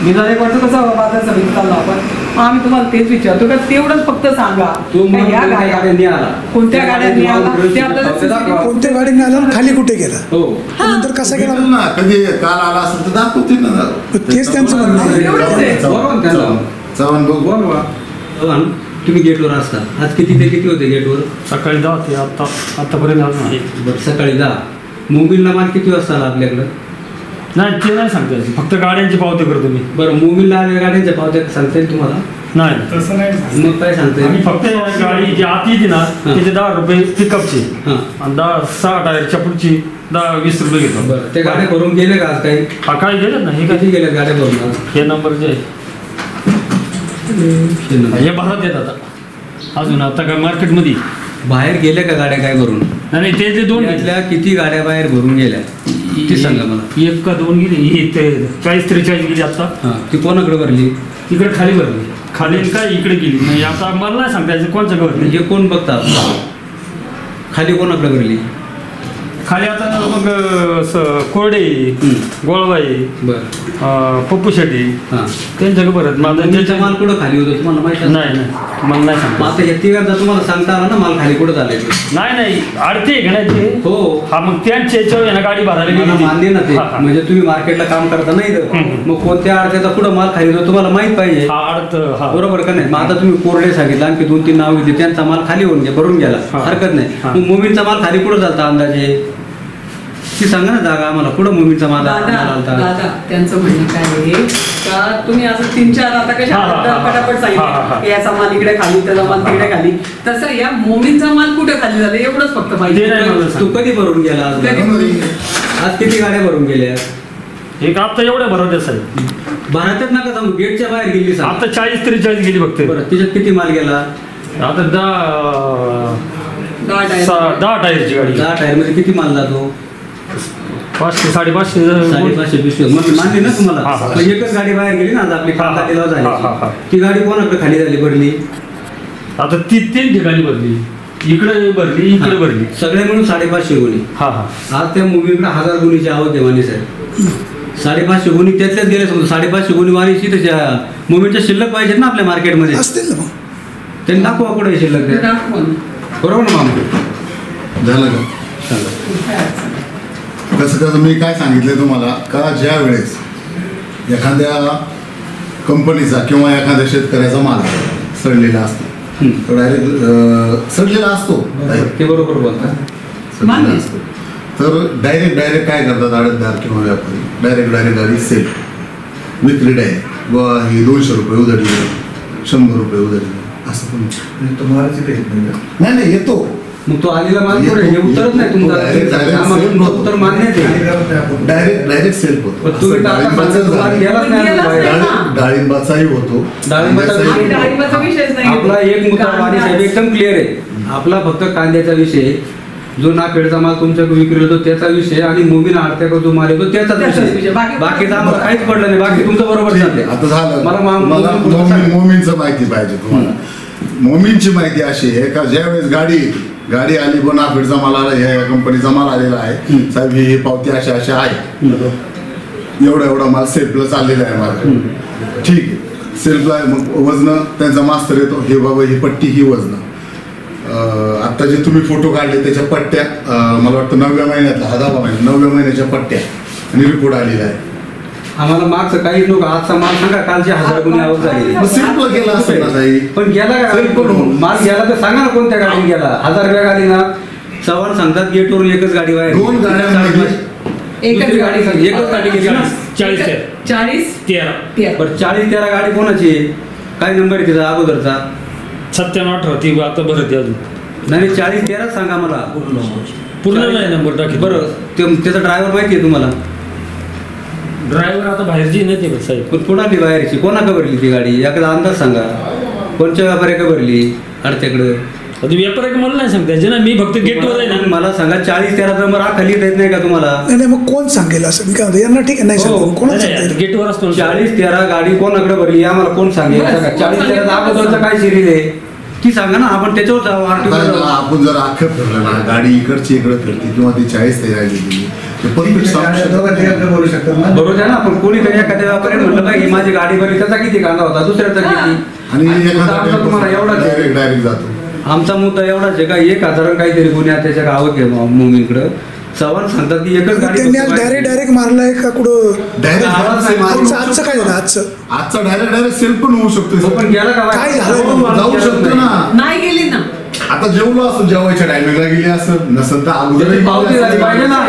Speaker 5: बिना रेकॉर्डचं कसं बाजार समिती चाललो आपण? मग आम्ही तुम्हाला तेच विचारतो का तेवढंच फक्त सांगा
Speaker 3: तो
Speaker 5: का
Speaker 3: मग
Speaker 5: ह्या
Speaker 3: कोणत्या
Speaker 5: गाड्या
Speaker 3: गाड्यांनी आला?
Speaker 5: कोणत्या गाड्यांनी आला ते आपल्याला
Speaker 3: दाखवा.
Speaker 1: कोणत्या गाडीने आला आणि खाली कुठे गेला,
Speaker 3: हो.
Speaker 1: नंतर कसा गेला?
Speaker 2: बघितलं ना, कधी काल आला असेल तर दाखवतील ना.
Speaker 1: पण तेच त्यांचं म्हणणं आहे.
Speaker 5: एवढंच आहे.
Speaker 3: बरोबर त्यांना.
Speaker 2: चव्हाण बघू.
Speaker 3: बोलवा. चव्हाण, तुम्ही गेटवर असता. आज किती ते किती होते गेटवर?
Speaker 7: सकाळी 10 ते आतापर्यंत अजून आहे.
Speaker 3: बरं, सकाळी 10. मुंबईला माल किती वाजता आला आपल्याकडं?
Speaker 7: नाही, ते नाही सांगता येत. फक्त गाड्यांची पावती करतो मी.
Speaker 3: बरं, मुंबईला आलेल्या गाड्यांच्या पावत्या सांगता येईल तुम्हाला?
Speaker 7: नाही, तसं नाही.
Speaker 3: मग काय सांगता
Speaker 7: आणि
Speaker 3: येईल?
Speaker 7: फक्त गाडी जी आत येते ना त्याचे 10 रुपये पिकअपची
Speaker 3: हां,
Speaker 7: आणि 6 टायरच्या पुढची 20 रुपये घेतो.
Speaker 3: बरं. ते गाड्या भरून गेले का आज काही?
Speaker 7: हा, काय गेलं ना हे
Speaker 3: कधी गेल्या गाड्या भरून आज?
Speaker 7: हे नंबर जे आहे हे भारत येत आता अजून आता काय मार्केटमध्ये
Speaker 3: बाहेर गेल्या का गाड्या काय भरून?
Speaker 7: नाही, ते जे 2
Speaker 3: यातल्या किती गाड्या बाहेर भरून गेल्या ती सांगा मला.
Speaker 7: 1 का 2 गेली. ही 40-43 गेली आता.
Speaker 3: हां, ती कोणाकडे भरली?
Speaker 7: तिकडे खाली भरली. खाली काय इकडे गेली नाही आता मला नाही सांगता यायचं कोणचं घर नाही.
Speaker 3: हे कोण बघतात खाली कोणाकडे भरली?
Speaker 7: खाली आता मग कोरडे गोळबाई
Speaker 3: बरं
Speaker 7: पप्पू शेट्टी
Speaker 3: हां
Speaker 7: त्यांच्याकडे भरत माझा
Speaker 3: त्याचा माल कुठं खाली होतो तुम्हाला माहिती आहे?
Speaker 7: नाही नाही मला नाही सांगता.
Speaker 3: मग आता या तिघांचा तुम्हाला सांगता आला ना माल खाली कुठं झाले
Speaker 7: नाही आडते का नाही ते
Speaker 3: हो
Speaker 7: हा मग त्यांच्या याच्यावर आहे ना गाडी भरायला
Speaker 3: मला
Speaker 7: गेली
Speaker 3: मान्य ना ते
Speaker 7: हा, हा.
Speaker 3: म्हणजे तुम्ही मार्केटला काम करता नाही तर मग कोणत्या अडत्याचा कुठं माल खाली होतो तुम्हाला माहित पाहिजे
Speaker 7: हा आडत हा
Speaker 3: बरोबर का नाही? मग आता तुम्ही कोरडे सांगितलं आणखी 2-3 नाव घेतली त्यांचा माल खाली होऊन घ्या भरून गेला
Speaker 7: हा.
Speaker 3: हरकत नाही.
Speaker 7: हा.
Speaker 3: मग मोमीनचा माल खाली कुठं चालता अंदाजे ती सांगा ना जागा आम्हाला कुठं मोमीनचा माल
Speaker 5: दादा
Speaker 3: आलता?
Speaker 5: दादा त्यांचं म्हणणं काय आहे का तुम्ही असं 3-4 आता कशा
Speaker 7: हा, हा, हा.
Speaker 5: पटापट
Speaker 7: हा, हा,
Speaker 5: सांगितलं
Speaker 7: हा.
Speaker 5: की याचा माल इकडे खाली त्याचा माल तिकडे खाली तसं या मोमीनचा माल कुठे खाली झाला एवढंच फक्त
Speaker 7: ते नाही
Speaker 5: पाहिजे.
Speaker 7: मला
Speaker 3: तू कधी भरून गेला आज? आज किती गाड्या भरून गेल्या?
Speaker 7: एक आता एवढ्या भरवत्या साहेब
Speaker 3: भारतात नका जाऊ गेटच्या बाहेर गेली सांग.
Speaker 7: आता 40-43 गेली फक्त.
Speaker 3: बरं त्याच्यात किती माल गेला?
Speaker 7: आता 10 टायरची गाडी
Speaker 3: 10 टायर मध्ये किती माल जातो?
Speaker 7: 500-550
Speaker 3: 550 पिशव्या. मग मान्य ना
Speaker 7: हा,
Speaker 3: तुम्हाला?
Speaker 7: हा.
Speaker 3: मग एकच गाडी बाहेर गेली ना आज आपली
Speaker 7: हा, हा.
Speaker 3: खाली लाव
Speaker 7: हा, हा, हा.
Speaker 3: झाली ती गाडी कोणाकडे खाली झाली भरली?
Speaker 7: आता ती 3 ठिकाणी भरली इकडे भरली इकडे भरली
Speaker 3: सगळे मिळून 550 गुणी.
Speaker 7: हा हा
Speaker 3: आज त्या मुलीकडे 1000 गुणीची आवक आहे माने साहेब. 550 गुणी त्यातल्याच गेले समजा 550 गुणी वाणीची त्याच्या मुलीच्या शिल्लक पाहिजेत ना आपल्या मार्केटमध्ये.
Speaker 1: असतील ना मग.
Speaker 3: त्यांनी दाखवा कुठे शिल्लक द्या
Speaker 5: दाखवून.
Speaker 3: बरोबर ना मामा?
Speaker 2: झालं का?
Speaker 3: सांगा.
Speaker 2: कसं मी काय सांगितलं तुम्हाला का ज्या वेळेस एखाद्या कंपनीचा किंवा एखाद्या शेतकऱ्याचा माल सडलेला असतो तो डायरेक्ट सडलेला असतो
Speaker 3: ते बरोबर बोलतात.
Speaker 2: सडलेला असतो तर डायरेक्ट काय करतात आडतदार किंवा व्यापारी डायरेक्ट गाडी सेल विक्री डायरेक्ट व ही 200 रुपये उधारी 100 रुपये उधारी असं पण
Speaker 6: तुम्हाला
Speaker 2: नाही येतो.
Speaker 3: मग तो आलेला माल पुढे हे उत्तरच नाही तुमचं उत्तर मान्य आहे.
Speaker 2: डायरेक्ट सेल होतो.
Speaker 3: पण तुम्ही तर आता सांगता माल गेलाच नाही अजून बाहेर.
Speaker 2: डाळिंबाचाही होतो.
Speaker 3: डाळिंबाचा
Speaker 5: आणि डाळिंबाचा विषयच नाही.
Speaker 3: आपला एक मुद्दा वाणी साहेब एकदम क्लिअर आहे. आपला फक्त कांद्याचा विषय जो नाफेडचा माल तुमच्याकडे विक्री होतो त्याचा विषय आणि मोमीन आडत्याकडे जो माल येतो त्याचाच विषय. बाकीचा आम्हाला काहीच पडलं नाही. बाकी तुमचं बरोबर चाललंय.
Speaker 2: आता झालं
Speaker 3: मला
Speaker 2: मोमीनचं माहिती पाहिजे तुम्हाला. मोमीनची माहिती अशी आहे का ज्यावेळेस गाडी आली पण नाफेडचा माल आला ह्या कंपनीचा माल आलेला आहे साहेब ही पावती अशा आहे एवढा माल सेल्फला चाललेला आहे माझा ठीक आहे. सेल्फला मग वजन त्यांचा मास्तर येतो हे बाबा ही पट्टी ही वजन आता जे तुम्ही फोटो काढले त्याच्या पट्ट्या मला वाटतं 9व्या महिन्यातला 9व्या महिन्याच्या पट्ट्या आणि रिपोर्ट आलेला आहे.
Speaker 3: आम्हाला मागचं काहीच नको. आजचा माल सांगा कालचे 1000 गुणी आवक झाली.
Speaker 2: मग सेल्फला गेला असेल ना ताई.
Speaker 3: पण गेला का माल गेला तर सांगा ना कोणत्या गाडीने गेला. 1000 रुपया गाडी ना चव्हाण सांगतात गेटवरून एकच गाडी बाहेर
Speaker 2: 2 गाड्यांमध्ये
Speaker 3: दुसरी गाडी सांगते. एकच गाडी गेली ना.
Speaker 5: 40-13
Speaker 3: बरं 40-13 गाडी कोणाची आहे? काय नंबर आहे तिचा अगोदरचा?
Speaker 7: 97-18 ती आता भरत अजून
Speaker 3: नाही 40-13 सांगा मला
Speaker 7: पूर्ण नाही नंबर टाकी.
Speaker 3: बरं त्याचा ड्रायव्हर माहिती आहे तुम्हाला?
Speaker 7: ड्रायव्हर आता बाहेरची नाही ते साहेब.
Speaker 3: पण कुणाली बाहेरची कोणाका भरली ती गाडी याकडे अंदाज सांगा. कोणत्या व्यापाऱ्याकडे भरली आडत्याकडं?
Speaker 7: आता व्यापाऱ्याकडे मला नाही सांगता यायचं ना मी फक्त गेटवर आहे ना.
Speaker 3: मला सांगा 40-13 नंबर खाली येत नाही का तुम्हाला?
Speaker 1: नाही मग कोण सांगेल असं मी काय म्हणतो यांना ठीक आहे नाही सांगतो कोणाच सांगता येईल?
Speaker 7: गेटवर असतो ना.
Speaker 3: 40-13 गाडी कोणाकडे भरली आम्हाला कोण सांगेल? 40-13 अगोदरचा काय सिरीज आहे ती सांगा ना. आपण त्याच्यावर जाऊ
Speaker 2: आता आपण जर अख्खं फिरलं ना गाडी इकडची इकडे फिरते किंवा ती 40 तयार गेली
Speaker 6: बोलू शकतात ना.
Speaker 3: बरोबर आहे ना. आपण कोणीतरी एखाद्या व्यापाऱ्याने म्हणलं पाहिजे माझी गाडी भरली त्याचा किती कांदा होता दुसऱ्याचा किती.
Speaker 2: आणि
Speaker 3: आमचा तुम्हाला एवढा
Speaker 2: डायरेक्ट जातो.
Speaker 3: आमचा मुद्दा एवढाच आहे का 1000 काहीतरी गुन्हे त्याच्या गावात घे मोमीनकडं चव्हाण सांगतात की एकच गाडी
Speaker 1: त्यांनी आज डायरेक्ट मारलाय का कुठं आजचं काय झालं
Speaker 2: आजचा डायरेक्ट सेल पण होऊ शकतो.
Speaker 3: पण गेला का
Speaker 1: काय झालं?
Speaker 2: जाऊ शकतो ना.
Speaker 5: नाही गेली ना.
Speaker 2: आता जेवलो असं जेवायच्या टायमिंगला गेली असं नसेल तर अगोदर
Speaker 3: पावती झाली पाहिजे ना.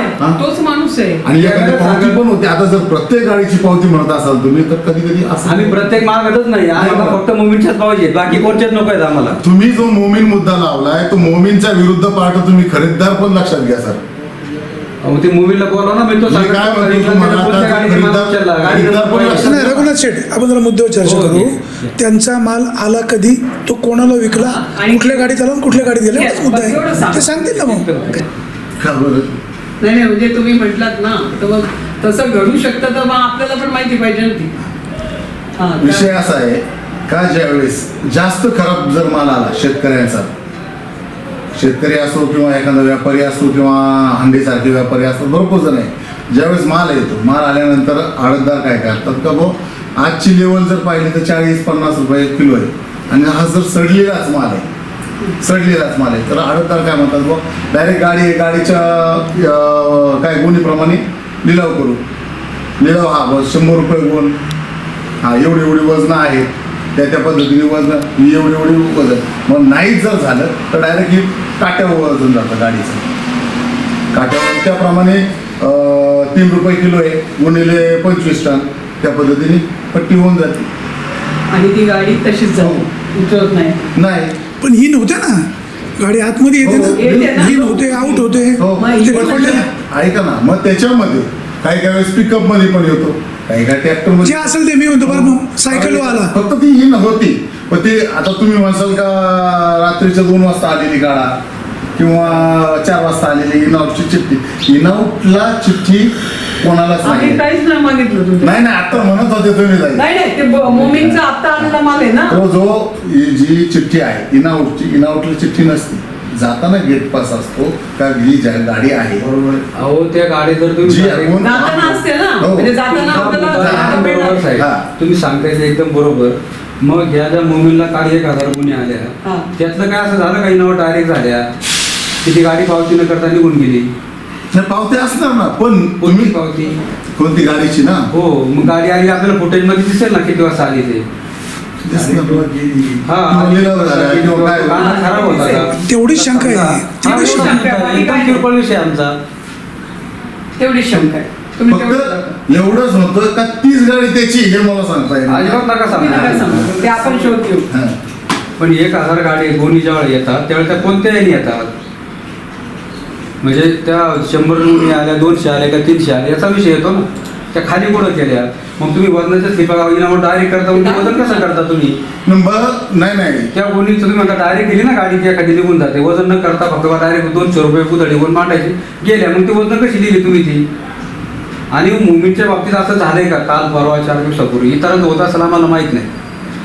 Speaker 5: तोच माणूस आहे.
Speaker 2: आणि एखादी पावती पण होती. आता जर प्रत्येक गाडीची पावती म्हणत असाल तुम्ही तर कधी असं
Speaker 3: आम्ही प्रत्येक मागतच नाही आम्हाला फक्त मोमीनच्याच पाहिजे बाकी कोणतेच नको आहेत आम्हाला.
Speaker 2: तुम्ही जो मोमीन मुद्दा लावलाय तो मोमीनच्या विरुद्ध पार्ट तुम्ही खरेदीदार पण लक्षात घ्या सर.
Speaker 3: ते मोमीनला बोलवा ना मी तो
Speaker 2: मी काय म्हणतो तुम्हाला आता खरेदीदार पण लक्षात
Speaker 1: नाही रघुनाथ शेठ आपण जरा मुद्द्यावर चर्चा करू. त्यांचा माल आला कधी तो कोणाला विकला कुठल्या गाडीत आला कुठल्या गाडीत गेला एवढाच मुद्दा आहे. ते सांगतील ना मग.
Speaker 2: का बरं?
Speaker 5: नाही म्हणजे तुम्ही म्हटलात ना तर मग तसं घडू शकतं तर मग आपल्याला पण माहिती पाहिजे ना ती.
Speaker 2: विषय असा आहे का ज्यावेळेस जास्त खराब जर माल आला शेतकऱ्यांचा, शेतकरी असो किंवा एखादा व्यापारी असो किंवा हंडीसारखे व्यापारी असो, भरपूर जण आहे, ज्यावेळेस माल येतो, माल आल्यानंतर आडतदार काय करतात का भाऊ आजची लेवल जर पाहिली तर 40-50 रुपये किलो आहे आणि हा जर सडलेलाच माल आहे तर आडतदार काय म्हणतात भाऊ डायरेक्ट गाडीच्या काय गुणीप्रमाणे लिलाव करू, लिलाव हा बस 100 रुपये गुण, हा एवढी वजन आहे, त्या पद्धतीने वजन एवढी वजन, मग नाहीच जर झालं तर डायरेक्ट ही काट्यावर वजन जातं गाडीचं, काट्यावर त्याप्रमाणे 3 रुपये किलो आहे गुणिले 25 टन, त्या पद्धतीने पट्टी होऊन जाते
Speaker 5: आणि ती गाडी तशीच जाऊ उतरत नाही.
Speaker 1: पण ही नव्हते ना, गाडी आतमध्ये येते
Speaker 5: येते
Speaker 1: ना,
Speaker 5: ना.
Speaker 1: ही नव्हते, आउट होते,
Speaker 2: हो.
Speaker 1: ते रेकॉर्ड
Speaker 2: ऐका ना, मग त्याच्यामध्ये काही वेळेस पिकअप मध्ये पण येतो, काही ट्रॅक्टर मध्ये
Speaker 1: जे असेल ते मी म्हणतो बरं मग सायकल आला
Speaker 2: फक्त ती ही नव्हती. पण ते आता तुम्ही म्हणसाल का रात्रीच्या 2 वाजता आलेली गाडा किंवा 4 वाजता आलेली इनआउटची चिठ्ठी, इनआउटला चिठ्ठी कोणालाच
Speaker 5: आम्ही
Speaker 2: नाही.
Speaker 5: काहीच नाही मागितलं तुमचं.
Speaker 2: नाही आता म्हणत होते तुम्ही जाईल
Speaker 5: नाही ते मोमिनचा आता आलेला माल आहे ना.
Speaker 2: तो जो जी चिठ्ठी आहे इनआउटला चिठ्ठी नसते, जाताना गेट पास असतो का ही गाडी आहे
Speaker 3: अहो त्या गाडी जर तुम्ही
Speaker 2: जी
Speaker 3: direct-
Speaker 2: आपण-
Speaker 5: जाताना असते ना,
Speaker 2: हो.
Speaker 5: म्हणजे जाताना आपल्याला
Speaker 3: एकदम बरोबर साहेब.
Speaker 2: हा.
Speaker 3: तुम्ही सांगताय ते एकदम बरोबर. मग ह्या ज्या मोबाईलला काल 1000 गुन्हे आल्या,
Speaker 5: हा.
Speaker 3: त्यातलं काय असं झालं काही नाव डायरेक्ट झाल्या की ती गाडी पावती न करता निघून गेली?
Speaker 2: नाही, पावती असणार ना, पण
Speaker 3: कोणती
Speaker 2: तुम्ही
Speaker 3: पावती?
Speaker 2: कोणती गाडीची ना
Speaker 3: हो, मग गाडी आली आपल्याला फुटेज मध्ये दिसेल ना किती वाजता आली ते. हा,
Speaker 2: लिलाव झाला किंवा काय
Speaker 3: गाणं खराब होता का?
Speaker 1: तेवढीच शंका आहे.
Speaker 3: हा,
Speaker 1: तेवढीच
Speaker 3: एवढी
Speaker 5: शंका आहे.
Speaker 3: शंका आहे. एकदम किरकोळ विषय आमचा.
Speaker 5: तेवढी शंका आहे. तुम्ही तेवढं-
Speaker 2: फक्त एवढंच होतं का 30 गाडी त्याची हे मला सांगता येईल.
Speaker 3: अजिबात नका
Speaker 5: तुम्ही नका
Speaker 3: सांगा.
Speaker 5: सांगू. ते आपण शोध घेऊ.
Speaker 2: हा.
Speaker 3: पण 1000 गाडी दोन्ही ज्यावेळेला येतात त्यावेळेस त्या कोणत्याही येतात, म्हणजे त्या 100 गुन्हे आल्या, 200 आल्या का 300 आल्या याचा विषय येतो ना. त्या खाली कुठं केल्या, मग तुम्ही वजनाच्या स्लिपा डायरेक्ट करता, म्हणजे वजन कसं करता तुम्ही?
Speaker 2: नाही
Speaker 3: त्या गुन्हे तुम्ही म्हणता डायरेक्ट गेली ना गाडी, त्या खाली निघून जाते, वजन न करता फक्त डायरेक्ट 200 रुपये पुतळी गुण मांडायची गेल्या, मग ती वजन कशी दिली तुम्ही ती? आणि मुंबईच्या बाबतीत असं झालंय का काल परवा 4 दिवसापूर्वी, इतरांचं होत असेल आम्हाला माहित नाही,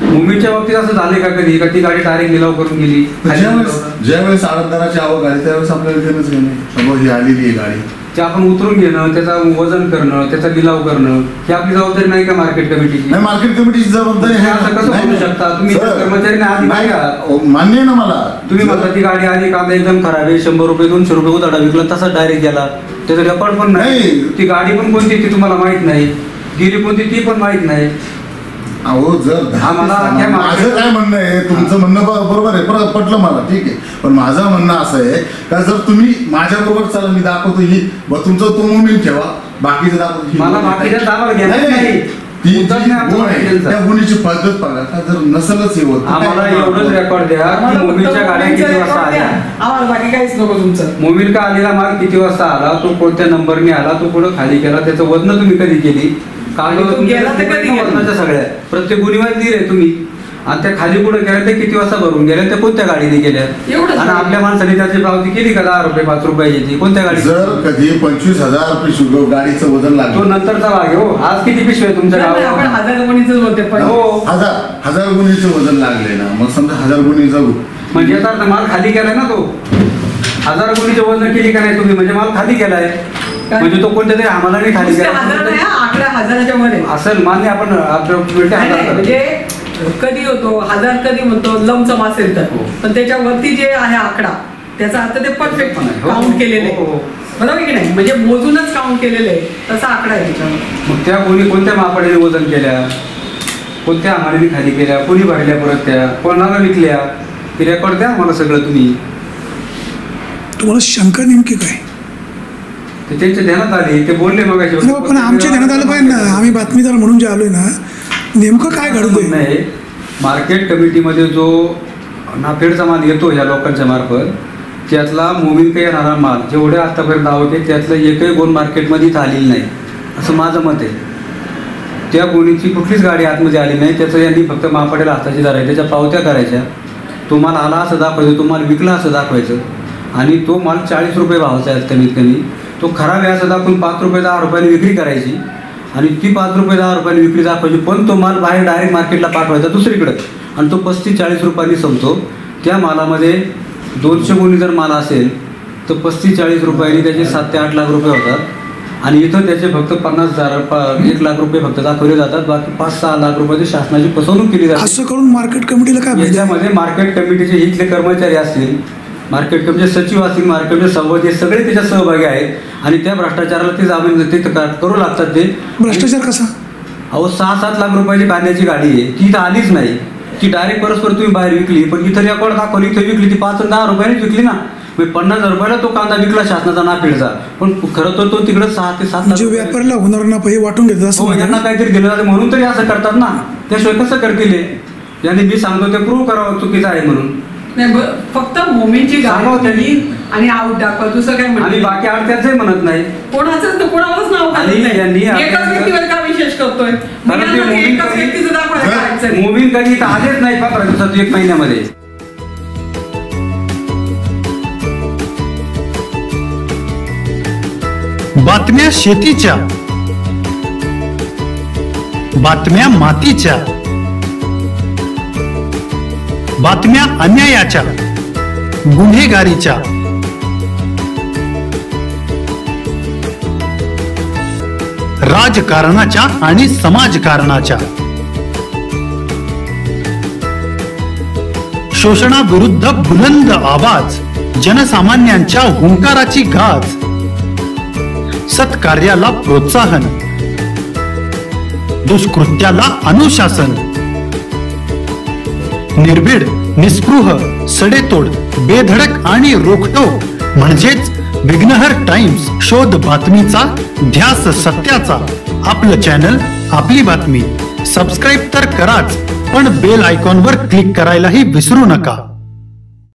Speaker 3: मुंबईच्या बाबतीत असं झालंय का कधी का ती गाडी डायरेक्ट लिलाव करून गेली?
Speaker 2: ज्यावेळेस आडतदाराची आवक आली त्यावेळेस आपल्याला देणंच घेणं, ही आलेली आहे गाडी,
Speaker 3: ते आपण उतरून घेणं, त्याचं वजन करणं, त्याचा लिलाव करणं, ही आपली जबाबदारी नाही का मार्केट कमिटीची?
Speaker 2: नाही मार्केट कमिटीची जबाबदारी
Speaker 3: तुम्ही असं कसं बोलू शकता? तुम्ही
Speaker 2: सर,
Speaker 3: कर्मचाऱ्यांना आधी
Speaker 2: नाही,
Speaker 3: बघा.
Speaker 2: मान्य आहे ना मला.
Speaker 3: तुम्ही म्हणता ती गाडी आली, कांदा एकदम खराब आहे, 100 रुपये 200 रुपये उधाडा विकला, तसाच डायरेक्ट गेला, त्याचं रेकॉर्ड पण नाही,
Speaker 2: नाही.
Speaker 3: ती गाडी पण कोणती ती तुम्हाला माहित नाही, गेली कोणती ती पण माहित नाही.
Speaker 2: अहो जर
Speaker 3: आम्हाला त्या
Speaker 2: माझं काय म्हणणं आहे, तुमचं म्हणणं बरोबर आहे, पटलं मला, ठीक आहे, पण माझं म्हणणं असं आहे का जर तुम्ही माझ्या बरोबर चला मी दाखवतो ही तुमचं तो मोमीन ठेवा, बाकीचं दाखवतो
Speaker 3: मला बाकीच्या दाबावर घ्यायचं नाही.
Speaker 2: ती
Speaker 3: उतरणे
Speaker 2: जी
Speaker 3: आपलं
Speaker 2: गुण आहे,
Speaker 3: त्यांचं.
Speaker 2: त्या गुणीची पद्धत बघा का जर नसलच हे होत
Speaker 3: आम्हाला एवढंच रेकॉर्ड द्या की
Speaker 5: आम्हाला
Speaker 3: मोबिलच्या
Speaker 5: फक्त
Speaker 3: गाड्या किती
Speaker 5: मोबिलचा
Speaker 3: वाजता
Speaker 5: रेकॉर्ड द्या.
Speaker 3: आल्या,
Speaker 5: आम्हाला बाकी काहीच नको तुमचं.
Speaker 3: मोबिल का आलेला माल किती वाजता आला, तो कोणत्या नंबरने आला, तो पुढे खाली केला, त्याचं वजन तुम्ही कधी केली,
Speaker 5: आणि तो गेला तर कधी गेला?
Speaker 3: वजनाच्या सगळ्या प्रत्येक गुन्हेवार दिले तुम्ही, आणि त्या खाली पुढे गेल्या ते किती वाजता भरून गेल्या, त्या कोणत्या गाडीने गेल्या,
Speaker 5: एवढंच.
Speaker 3: आणि आपल्या माणसाने त्याची पावती केली का 10 रुपये 5 रुपयाची, ती कोणत्या गाडी?
Speaker 2: जर कधी 25,000 पिशवी गाडीचं वजन
Speaker 3: तो
Speaker 2: लागलं,
Speaker 3: नंतरचा भाग आहे. हो, आज किती पिशवी आहे तुमच्या
Speaker 5: नाही, आपण
Speaker 3: गावात?
Speaker 5: 1000 गुणीचंच बोलते पण.
Speaker 3: हो,
Speaker 2: हजार गुणीचं वजन लागले ना, मग समजा 1000 गुणी जाऊ,
Speaker 3: म्हणजे याचा अर्थ माल खाली केलाय ना तो. 1000 गुणीचे वजन केली का नाही तुम्ही, म्हणजे माल खाली केलाय, म्हणजे तो कोणत्या तरी आम्हाला नाही खाली
Speaker 5: नुसते 1000 नाही
Speaker 3: केला
Speaker 5: हा, आकडा 1000च्या मध्ये.
Speaker 3: असेल मान्य, आपण
Speaker 5: नाही, नाही, म्हणजे कधी होतो 1000 कधी म्हणतो लमसम असेल तर,
Speaker 3: हो.
Speaker 5: पण त्याच्यावरती जे आहे आकडा त्याचा अर्थ ते परफेक्ट
Speaker 3: हो.
Speaker 5: काउंट केलेले
Speaker 3: हो, हो.
Speaker 5: बरोबर की नाही, म्हणजे मोजूनच काउंट केलेले आहे तसा आकडा आहे त्याच्यावर.
Speaker 3: मग त्या कोणी कोणत्या मापाडीने वजन केल्या, कोणत्या आमारीने खाली केल्या, कोणी भरल्या परत त्या, कोणाला विकल्या, ती रेकॉर्ड द्या मला सगळं तुम्ही.
Speaker 1: तुम्हाला शंका नेमकी काय?
Speaker 3: ते त्यांच्या ध्यानात आली, ते बोलले मग
Speaker 1: हो, पण आमच्या ध्यानात आलं पाहिजे ना, आम्ही बातमीदार म्हणून जे आलोय ना, नेमकं काय घडतंय?
Speaker 3: नाही, मार्केट कमिटीमध्ये जो नाफेडचा माल येतो ह्या लोकांच्या मार्फत, त्यातला मोमीन काही येणारा माल जेवढे आतापर्यंत आवक आहे त्यातलं एकही गुण मार्केटमध्ये इथं आलेली नाही असं माझं मत आहे. त्या गुणीची कुठलीच गाडी आतमध्ये आली नाही, त्याचं यांनी फक्त मापाड्याला हाताची धरायची, त्याच्या पावत्या करायच्या, तो माल आला असं दाखवायचं, तो माल विकला असं दाखवायचं, आणि तो माल 40 रुपये भावाचा आहे कमीत कमी, तो खराब आहे असं दाखवून 5 रुपये 10 रुपयाने विक्री करायची, आणि ती 5 रुपये 10 रुपयांनी विक्री दाखवायची, पण तो माल बाहेर डायरेक्ट मार्केटला पाठवायचा दुसरीकडे आणि तो 35-40 रुपयांनी संपतो. त्या मालामध्ये 200 गुणी जर माल असेल तर 35-40 रुपयांनी त्याचे 7 ते 8 लाख रुपये होतात आणि इथं त्याचे फक्त 1 लाख रुपये फक्त दाखवले जातात. बाकी 5-6 लाख रुपयाची शासनाची फसवणूक केली जाते.
Speaker 1: असं करून मार्केट कमिटीला काय फायदा?
Speaker 3: याच्यामध्ये मार्केट कमिटीचे इथले कर्मचारी असतील, मार्केट कमिटीचे सचिव असतील, मार्केट कमिटी सभापती सगळे त्याच्यात सहभागी आहेत आणि त्या भ्रष्टाचाराला ते जामीन ते करू लागतात. ते
Speaker 1: भ्रष्टाचार कसा?
Speaker 3: अहो 6-7 लाख रुपयाची कांद्याची गाडी आहे, ती इथं आलीच नाही, ती डायरेक्ट परस्पर तुम्ही बाहेर विकली, पण इथं रेकॉर्ड दाखवली, इथं विकली ती 5 आणि 10 रुपयानेच विकली ना. 50,000 रुपयाला तो कांदा विकला शासनाचा नाफेडचा, पण खरं तर तो तिकडे 6 ते 7 लाख
Speaker 1: म्हणजे व्यापाऱ्याला होणार ना हे वाटून घेतात असं म्हणतात.
Speaker 3: यांना काहीतरी दिलं जाते म्हणून तरी असं करतात ना, त्याशिवाय कसं करतील? यांनी मी सांगतो ते प्रूव्ह करावं चुकीचं आहे म्हणून.
Speaker 5: नाही फक्त मोमीनची गाडी आणि आऊट दाखवा, दुसरं काय म्हणत
Speaker 3: आणि बाकी आडत्याचंही म्हणत नाही.
Speaker 5: कोणाचं तर कोणावरच नाव
Speaker 3: आणि
Speaker 5: काढत
Speaker 3: यांनी
Speaker 5: नाही. एकाच व्यक्तीवर का विशेष करतोय? एकाच व्यक्तीचं दाखवायला काढायचं.
Speaker 3: मोमीन कधी इथं आलेच नाही 15 दिवसात 1 महिन्यामध्ये.
Speaker 8: बातम्या शेतीच्या, बातम्या मातीच्या, बातम्या अन्यायाच्या, गुन्हेगारीच्या, राजकारणाच्या आणि समाजकारणाच्या, शोषणाविरुद्ध बुलंद आवाज, जनसामान्यांच्या हुंकाराची गाज, सत्कार्याला प्रोत्साहन, दुष्कृत्याला अनुशासन, निर्भीड, निस्पृह, सडेतोड, बेधडक आणि रोखटोक म्हणजेच विघ्नहर टाइम्स. शोध बातमीचा, ध्यास सत्याचा. आपलं चॅनल, आपली बातमी. सबस्क्राईब तर कराच, पण बेल आयकॉनवर क्लिक करायलाही विसरू नका.